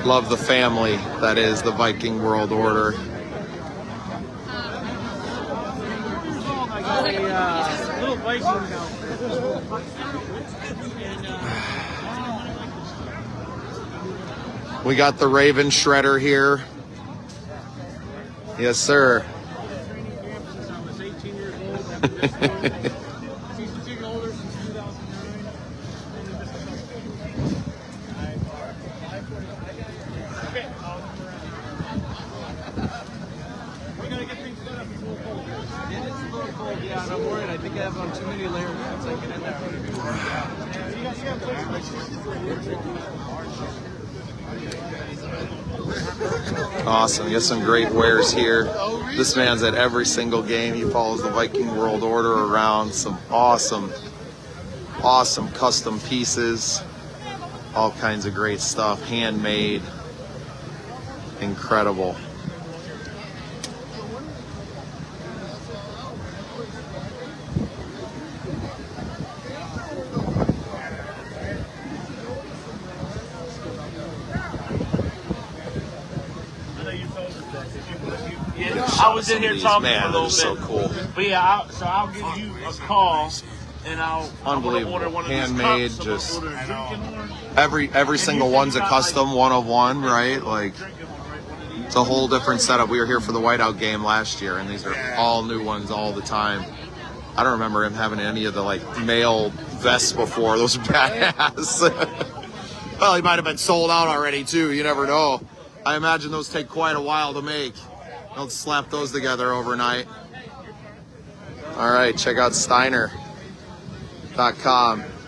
Love the family that is the Viking World Order. Little Viking We got the Raven Shredder here. Yes, sir. since I was 18 years old. Season ticket holder since 2009. Okay. We gotta get things set up. It's a little cold. It is a little cold, yeah, and I'm worried. I think I have on too many layers once I get in there. You got Awesome. You got some great wares here. This man's at every single game. He follows the Viking World Order around. Some awesome custom pieces. All kinds of great stuff. Handmade. Incredible. I was in here talking for a little bit. So cool. But yeah, I'll give you a call and I'll Unbelievable. order one of these Handmade, cups. just I'm gonna order a drinking one. every single one's a custom, one of one, right? Like it's a whole different setup. We were here for the whiteout game last year, and these are all new ones all the time. I don't remember him having any of the like male vests before. Those are badass. Well, he might have been sold out already too. You never know. I imagine those take quite a while to make. Don't slap those together overnight. All right, check out Steiner.com.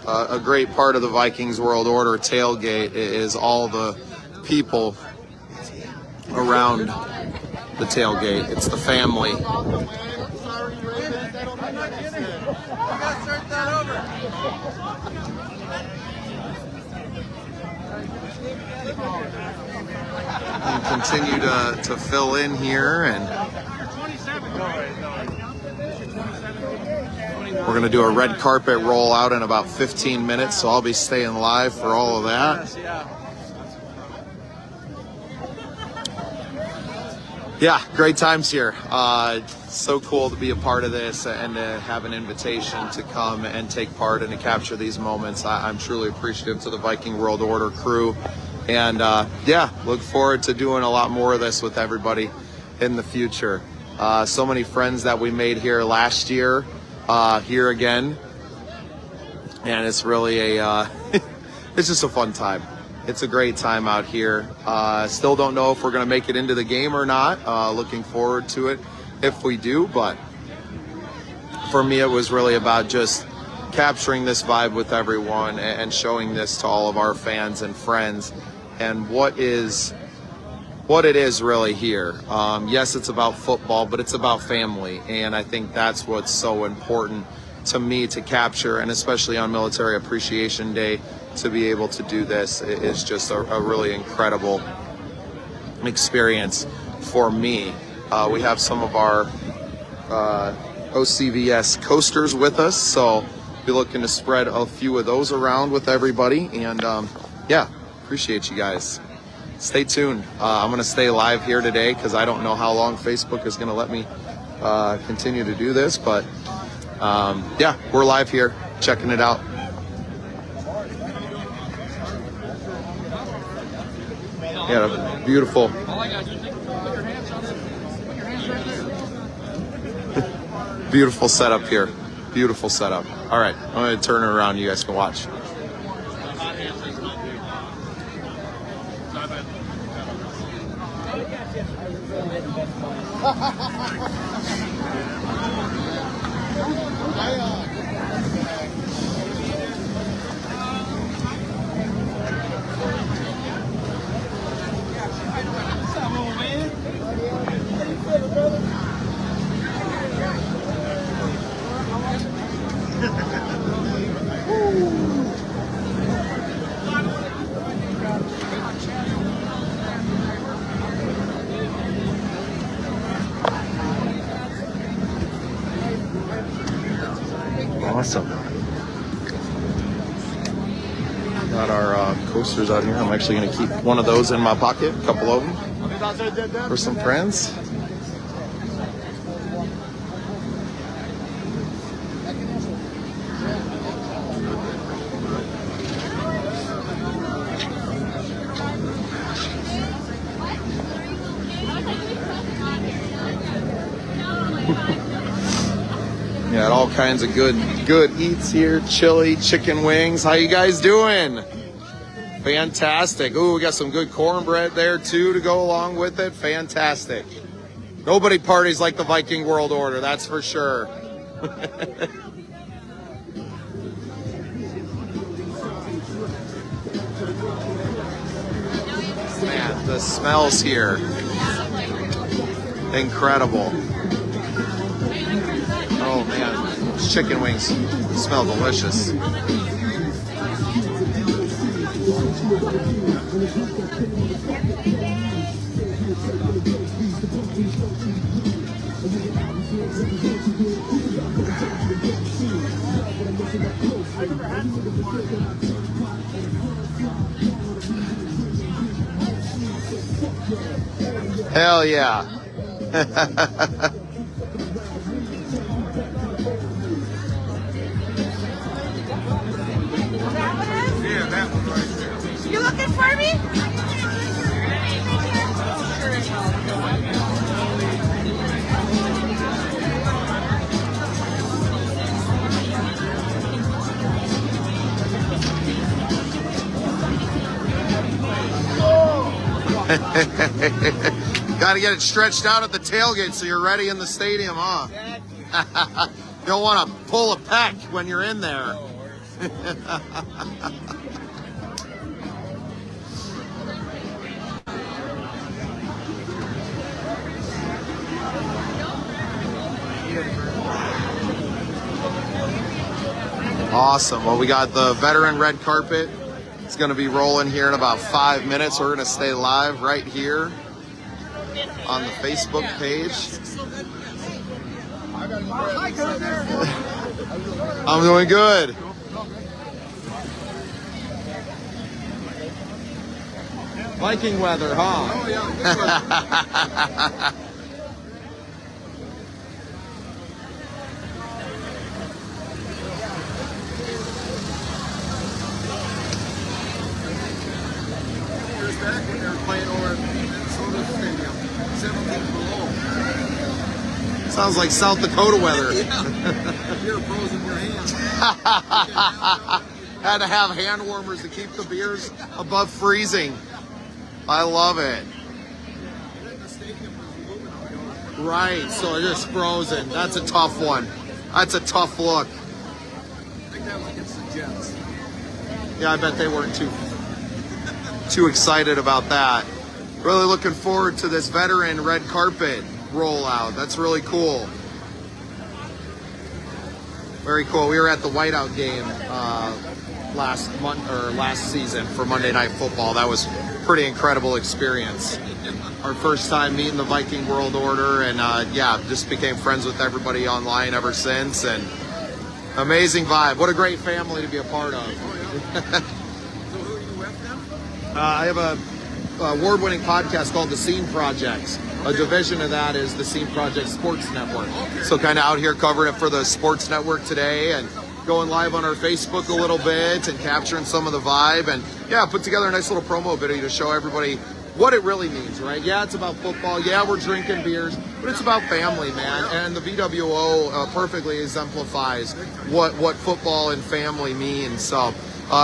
A great part of the Vikings World Order tailgate is all the people around the tailgate. It's the family. We continue to fill in here, and we're going to do a red carpet rollout in about 15 minutes, so I'll be staying live for all of that. Yeah, great times here. So cool to be a part of this and to have an invitation to come and take part and to capture these moments. I'm truly appreciative to the Viking World Order crew. And yeah, look forward to doing a lot more of this with everybody in the future. So many friends that we made here last year, here again. And it's really it's just a fun time. It's a great time out here. Still don't know if we're going to make it into the game or not. Looking forward to it if we do. But for me, it was really about just capturing this vibe with everyone and showing this to all of our fans and friends and what it is really here. Yes, it's about football, but it's about family. And I think that's what's so important to me to capture, and especially on Military Appreciation Day, to be able to do this is just a really incredible experience for me. We have some of our OCVS coasters with us, so be looking to spread a few of those around with everybody. And yeah, appreciate you guys. Stay tuned. I'm going to stay live here today because I don't know how long Facebook is going to let me continue to do this, but yeah, we're live here checking it out. Yeah, beautiful. Beautiful setup here. Beautiful setup. All right, I'm going to turn it around. You guys can watch. Awesome. Got our coasters out here. I'm actually going to keep one of those in my pocket, a couple of them, for some friends. Yeah, all kinds of good eats here. Chili, chicken wings. How you guys doing? Fantastic. Ooh, we got some good cornbread there too to go along with it. Fantastic. Nobody parties like the Viking World Order, that's for sure. Man, the smells here. Incredible. Oh man, those chicken wings smell delicious. Hell yeah. You looking for me? Got to get it stretched out at the tailgate so you're ready in the stadium, huh? You don't want to pull a peck when you're in there. Awesome. Well, we got the veteran red carpet. It's going to be rolling here in about 5 minutes. We're going to stay live right here on the Facebook page. I'm doing good. Viking weather, huh? Back when they were playing over at Minnesota Stadium, 17 below. Sounds like South Dakota weather. Yeah. Beer frozen in your hands. Had to have hand warmers to keep the beers above freezing. I love it. Right, so it is frozen. That's a tough one. That's a tough look. I think that was against the Jets. Yeah, I bet they weren't too excited about that. Really looking forward to this veteran red carpet rollout. That's really cool. Very cool. We were at the whiteout game last season for Monday Night Football. That was pretty incredible experience. Our first time meeting the Viking World Order, and just became friends with everybody online ever since, and amazing vibe. What a great family to be a part of. I have a award-winning podcast called The Scene Project. A division of that is the Scene Project Sports Network. So kind of out here covering it for the Sports Network today, and going live on our Facebook a little bit and capturing some of the vibe, and put together a nice little promo video to show everybody what it really means, right? Yeah, it's about football. Yeah, we're drinking beers, but it's about family, man. And the VWO perfectly exemplifies what football and family means. So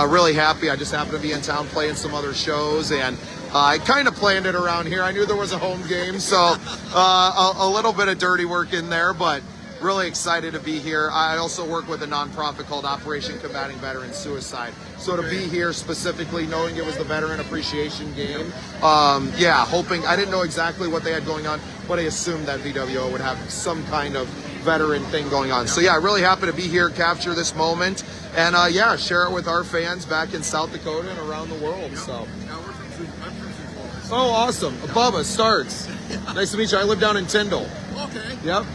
really happy. I just happened to be in town playing some other shows, and I kind of planned it around here. I knew there was a home game, so a little bit of dirty work in there, but really excited to be here. I also work with a nonprofit called Operation Combating Veteran Suicide. So to be here specifically, knowing it was the Veteran Appreciation Game, hoping, I didn't know exactly what they had going on, but I assumed that VWO would have some kind of veteran thing going on. So really happy to be here, capture this moment, and share it with our fans back in South Dakota and around the world. So. Oh, awesome. Bubba, Startz. Nice to meet you. I live down in Tyndall. Okay. Yep.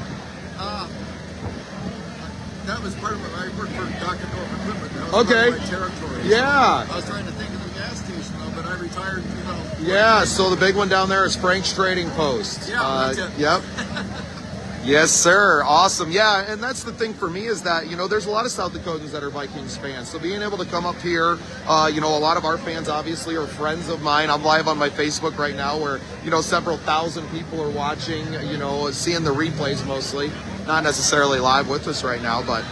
That was part of it. I worked for Dock and North Equipment. That was okay. part of my territory. Yeah. I was trying to think of the gas station though, but I retired in 2000. Yeah, so the big one down there is Frank's Trading Post. Yeah, that's it. Yep. Yes, sir. Awesome. Yeah, and that's the thing for me is that, there's a lot of South Dakotans that are Vikings fans. So being able to come up here, a lot of our fans obviously are friends of mine. I'm live on my Facebook right now where, several thousand people are watching, seeing the replays mostly. Not necessarily live with us right now, but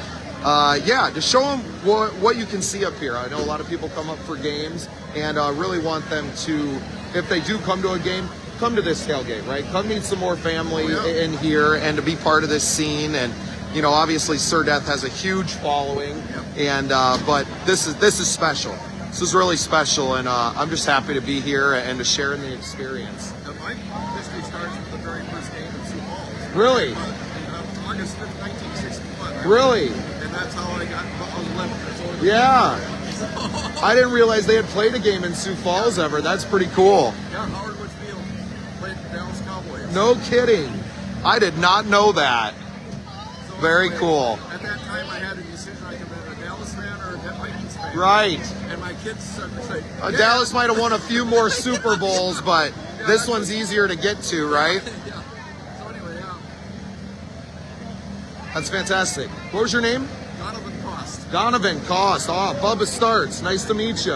just show them what you can see up here. I know a lot of people come up for games, and really want them to, if they do come to a game, come to this tailgate, right? Come meet some more family in here, and to be part of this scene. And obviously Sir Death has a huge following, and but this is special. This is really special, and I'm just happy to be here and to share in the experience. My history starts with the very first game in Sioux Falls. Really? August 5th, 1961. Really? And that's how I was 11 years old. Yeah. I didn't realize they had played a game in Sioux Falls ever. That's pretty cool. Yeah, Howard Woods Field played the Dallas Cowboys. No kidding. I did not know that. So Very anyway, cool. At that time, I had a decision. I could be a Dallas fan or a Vikings fan. Right. And my kids said, Dallas might have won a few more Super Bowls, but this one's easier to get to, right? Yeah. So anyway, That's fantastic. What was your name? Donovan Cost. Donovan Cost. Oh, Bubba Startz. Nice to meet you.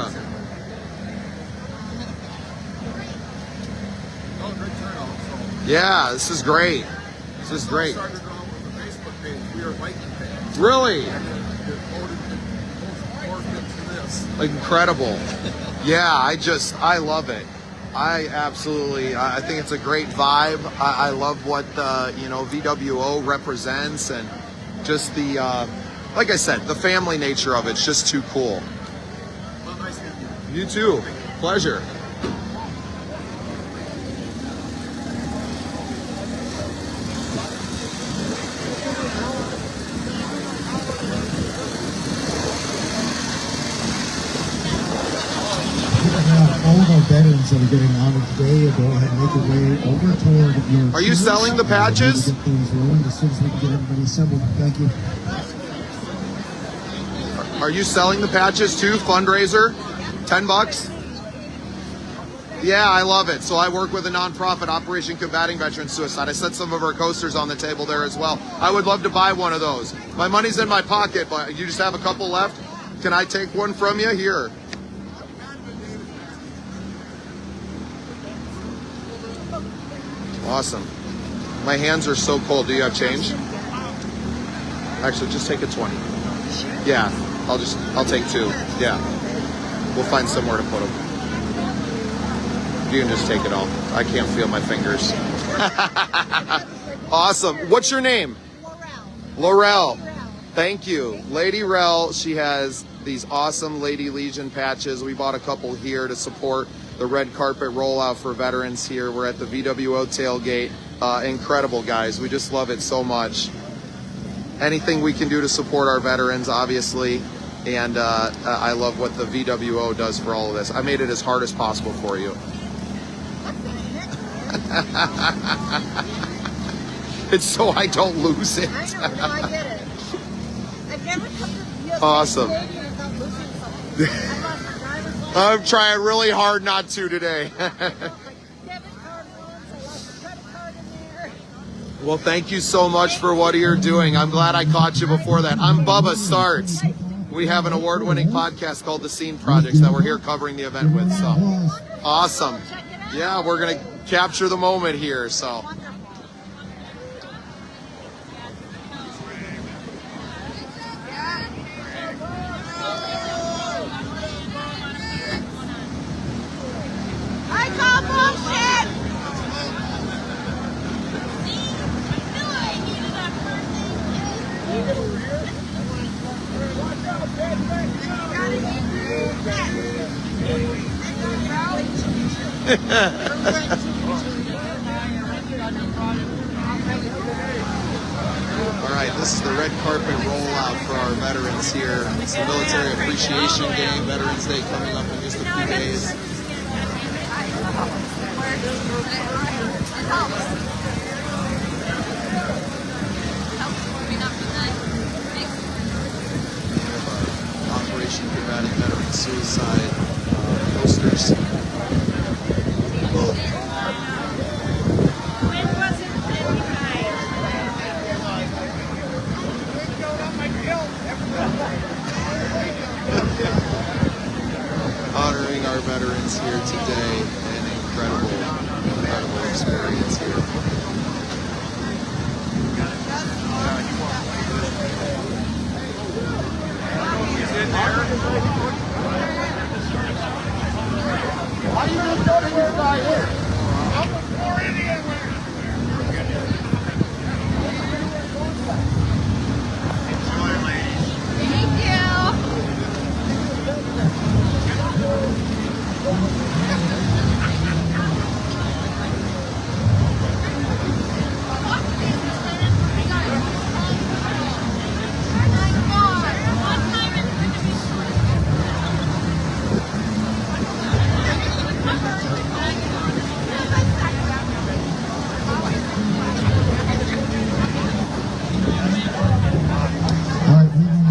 Oh, great turnout. So. Yeah, this is great. This is great. We started off with a Facebook page. We are Viking fans. Really? And then it morphed into this. Incredible. Yeah, I love it. I think it's a great vibe. I love what VWO represents, and just the, like I said, the family nature of it's just too cool. Well, nice meeting you. You too. Pleasure. All of our veterans that are getting honored today, go ahead and make your way over toward your. Are you selling the patches? Get things rolling as soon as we can get everybody assembled. Thank you. Are you selling the patches too? Fundraiser? $10? Yeah, I love it. So I work with a nonprofit, Operation Combating Veteran Suicide. I set some of our coasters on the table there as well. I would love to buy one of those. My money's in my pocket, but you just have a couple left. Can I take one from you? Here. Awesome. My hands are so cold. Do you have change? Actually, just take a 20. Yeah, I'll take 2. Yeah. We'll find somewhere to put them. You can just take it all. I can't feel my fingers. Awesome. What's your name? Laurel. Thank you. Lady Rel, she has these awesome Lady Legion patches. We bought a couple here to support the red carpet rollout for veterans here. We're at the VWO tailgate. Incredible, guys. We just love it so much. Anything we can do to support our veterans, obviously. And I love what the VWO does for all of this. I made it as hard as possible for you. It's so I don't lose it. I know, no, I get it. I've never come to the Awesome. without losing something. I lost my driver's license. I'm trying really hard not to today. Debit card once, I lost a credit card in there. Well, thank you so much for what you're doing. I'm glad I caught you before that. I'm Bubba Startz. We have an award-winning podcast called The Scene Projects that we're here covering the event with. So awesome. Yeah, we're going to capture the moment here. So. I call bullshit! All right, this is the red carpet rollout for our veterans here. It's the Military Appreciation Day, Veterans Day coming up in just a few days. Operation Combating Veteran Suicide posters. Honoring our veterans here today, an incredible experience here.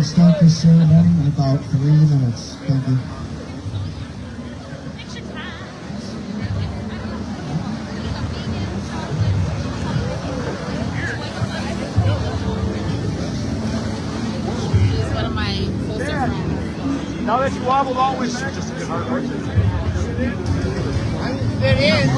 Start this ceremony in about 3 minutes. Thank you. He's one of my closer friends. Now that you wobbled, always just a good heart rate. It is.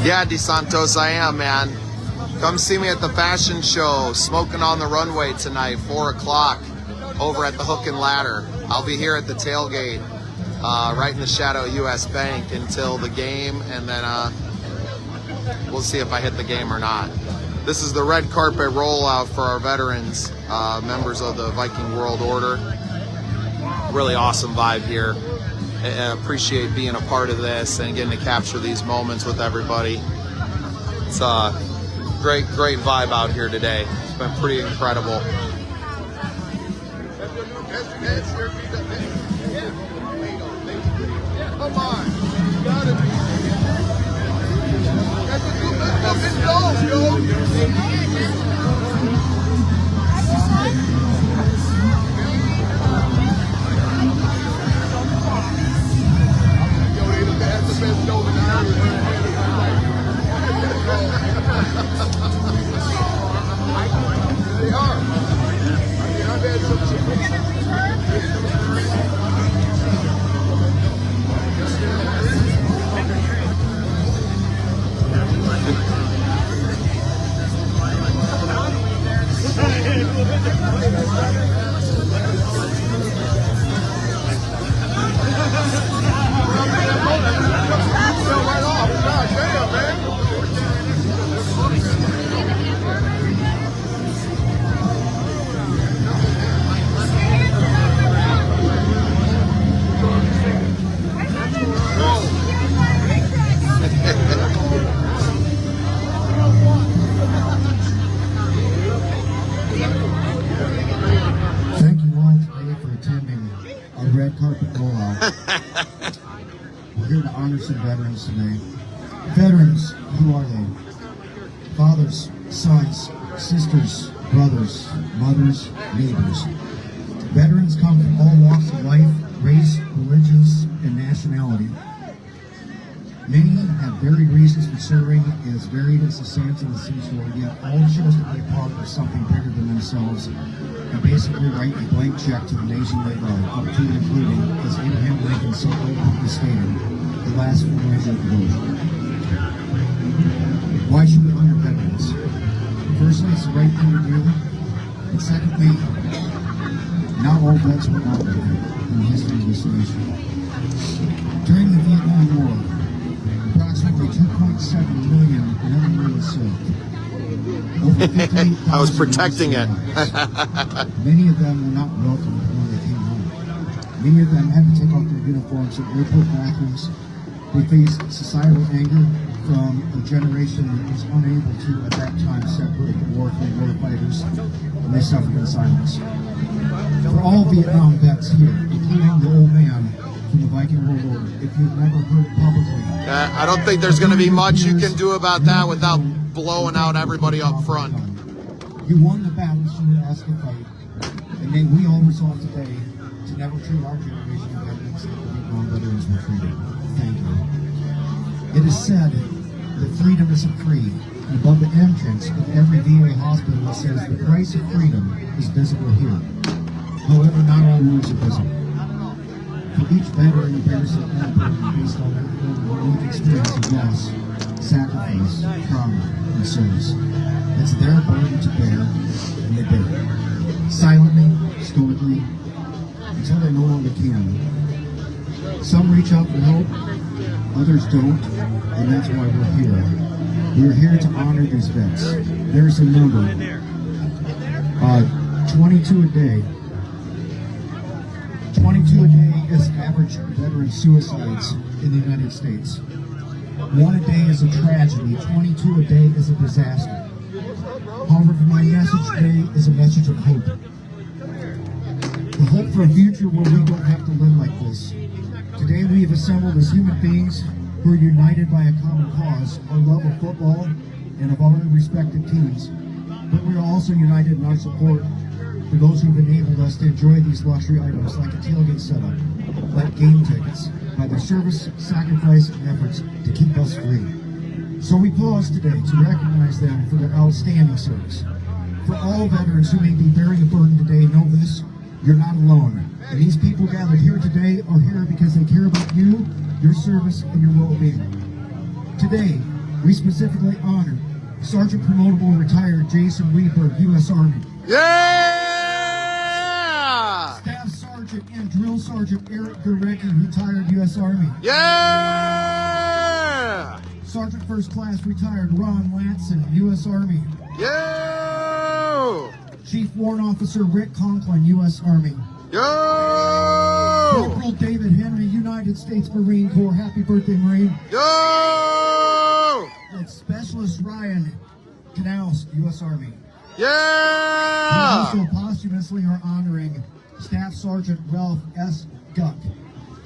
Yeah, DeSantos, I am, man. Come see me at the fashion show, Smoking on the Runway tonight, 4 o'clock, over at the Hook and Ladder. I'll be here at the tailgate, right in the shadow of U.S. Bank until the game, and then we'll see if I hit the game or not. This is the red carpet rollout for our veterans, members of the Viking World Order. Really awesome vibe here. I appreciate being a part of this and getting to capture these moments with everybody. It's a great vibe out here today. It's been pretty incredible. Come on. You gotta be. That's a good fucking dog, yo. That's the best dog in the house. They are. I mean, I've had some. here to honor some veterans today. Veterans, who are they? Fathers, sons, sisters, brothers, mothers, neighbors. Veterans come from all walks of life, race, religions, and nationality. Many have varied reasons for serving, as varied as the sands of the seashore, yet all chose to be a part of something bigger than themselves and basically write a blank check to the nation they love, up to and including, as Abraham Lincoln so eloquently stated, the last 4 years of devotion. Why should we honor veterans? Firstly, it's the right thing to do, and secondly, not all vets were out there in the history of this nation. During the Vietnam War, approximately 2.7 million never really served. Over 58,000 I was protecting it. Many of them were not welcome when they came home. Many of them had to take off their uniforms in airport bathrooms. They faced societal anger from a generation that was unable to, at that time, separate the war from the war fighters, and they suffered in silence. For all Vietnam vets here, including the old man from the Viking World Order, if you've never heard it publicly, I don't think there's going to be much you can do about that without blowing out everybody up front. You won the battles you were asked to fight, and may we all resolve today to never treat our generation of veterans like the Vietnam veterans were treated. Thank you. It is said that freedom isn't free, and above the entrance of every VA hospital it says the price of freedom is visible here. However, not all words are visible. For each veteran, bears an burden based on their own unique experience of loss, sacrifice, trauma, and service. It's their burden to bear, and they bear it. Silently, stoically, until they no longer can. Some reach out for help, others don't, and that's why we're here. We're here to honor these vets. There's a number, 22 a day. 22 a day is average veteran suicides in the United States. 1 a day is a tragedy, 22 a day is a disaster. However, my message today is a message of hope. The hope for a future where we don't have to live like this. Today we have assembled as human beings who are united by a common cause, our love of football and of our respective teams. But we are also united in our support for those who have enabled us to enjoy these luxury items like a tailgate setup, like game tickets, by their service, sacrifice, and efforts to keep us free. So we pause today to recognize them for their outstanding service. For all veterans who may be bearing a burden today, know this, you're not alone. And these people gathered here today are here because they care about you, your service, and your well-being. Today, we specifically honor Sergeant Promotable retired Jason Weber, U.S. Army. Yeah! Staff Sergeant and Drill Sergeant Eric Gurecki, retired U.S. Army. Yeah! Sergeant First Class retired Ron Latson, U.S. Army. Yo! Chief Warrant Officer Rick Conklin, U.S. Army. Yo! Corporal David Henry, United States Marine Corps. Happy birthday, Marine. Yo! And Specialist Ryan Knaus, U.S. Army. Yeah! We also posthumously are honoring Staff Sergeant Ralph S. Guck,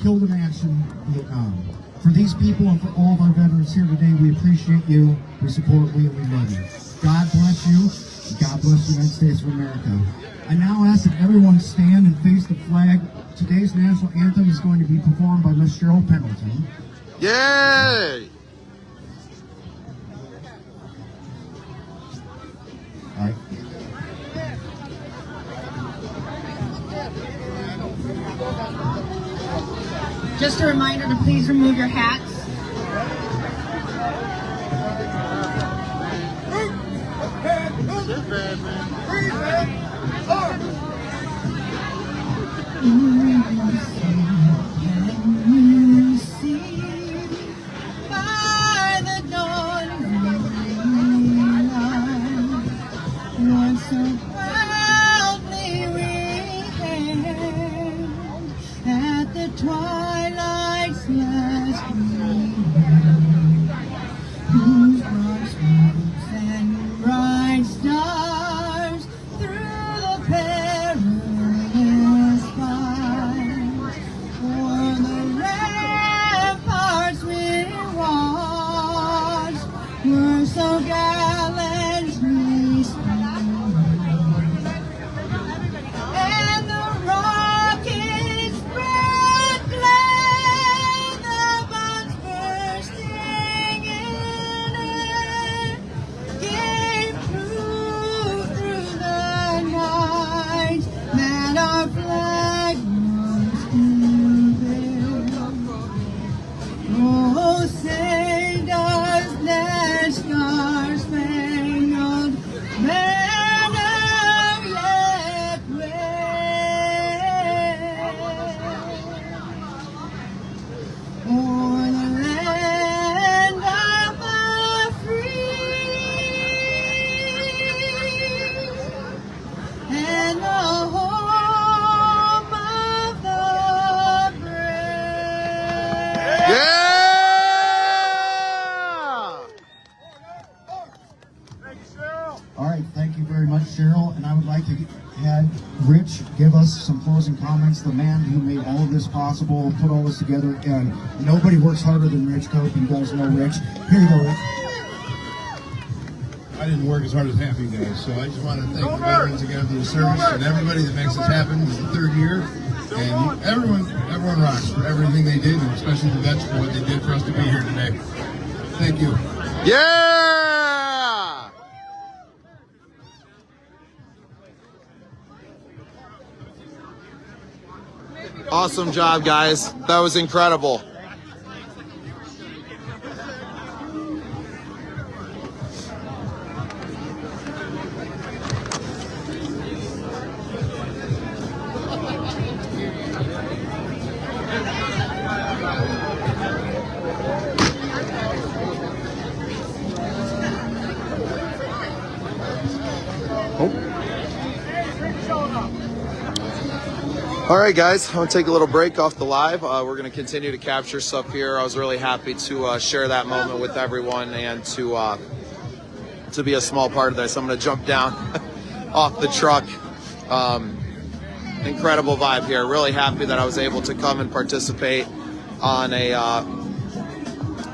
killed in action, Vietnam. For these people and for all of our veterans here today, we appreciate you, we support you, and we love you. God bless you, and God bless the United States of America. I now ask that everyone stand and face the flag. Today's national anthem is going to be performed by Miss Cheryl Pendleton. Yay! All right. Just a reminder to please remove your hats. By the dawn of Lord, so proudly we hailed at the twilight's last gleaming, whose broad stripes and bright stars through the perilous fight Oh, say does that star-spangled banner yet wave o'er the land of the free and the home of the brave? Yeah! All right, thank you very much, Cheryl. And I would like to have Rich give us some closing comments. The man who made all of this possible, put all this together. And nobody works harder than Rich Cope. You guys know Rich. Here you go, Rich. I didn't work as hard as half you guys, so I just want to thank the veterans again for the service and everybody that makes this happen. This is the third year, and everyone rocks for everything they did, and especially the vets for what they did for us to be here today. Thank you. Yeah! Awesome job, guys. That was incredible. All right, guys, I'm going to take a little break off the live. We're going to continue to capture stuff here. I was really happy to share that moment with everyone and to be a small part of this. I'm going to jump down off the truck. Incredible vibe here. Really happy that I was able to come and participate on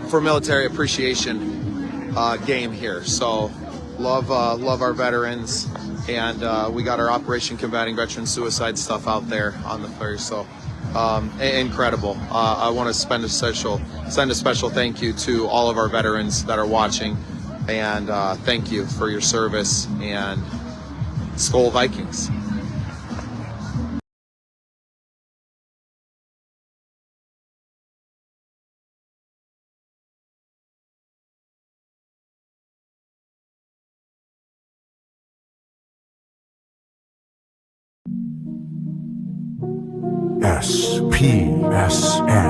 for military appreciation game here. So love our veterans. And we got our Operation Combating Veteran Suicide stuff out there on the ferry. So incredible. I want to send a special thank you to all of our veterans that are watching. And thank you for your service. And Skol Vikings. SPSN.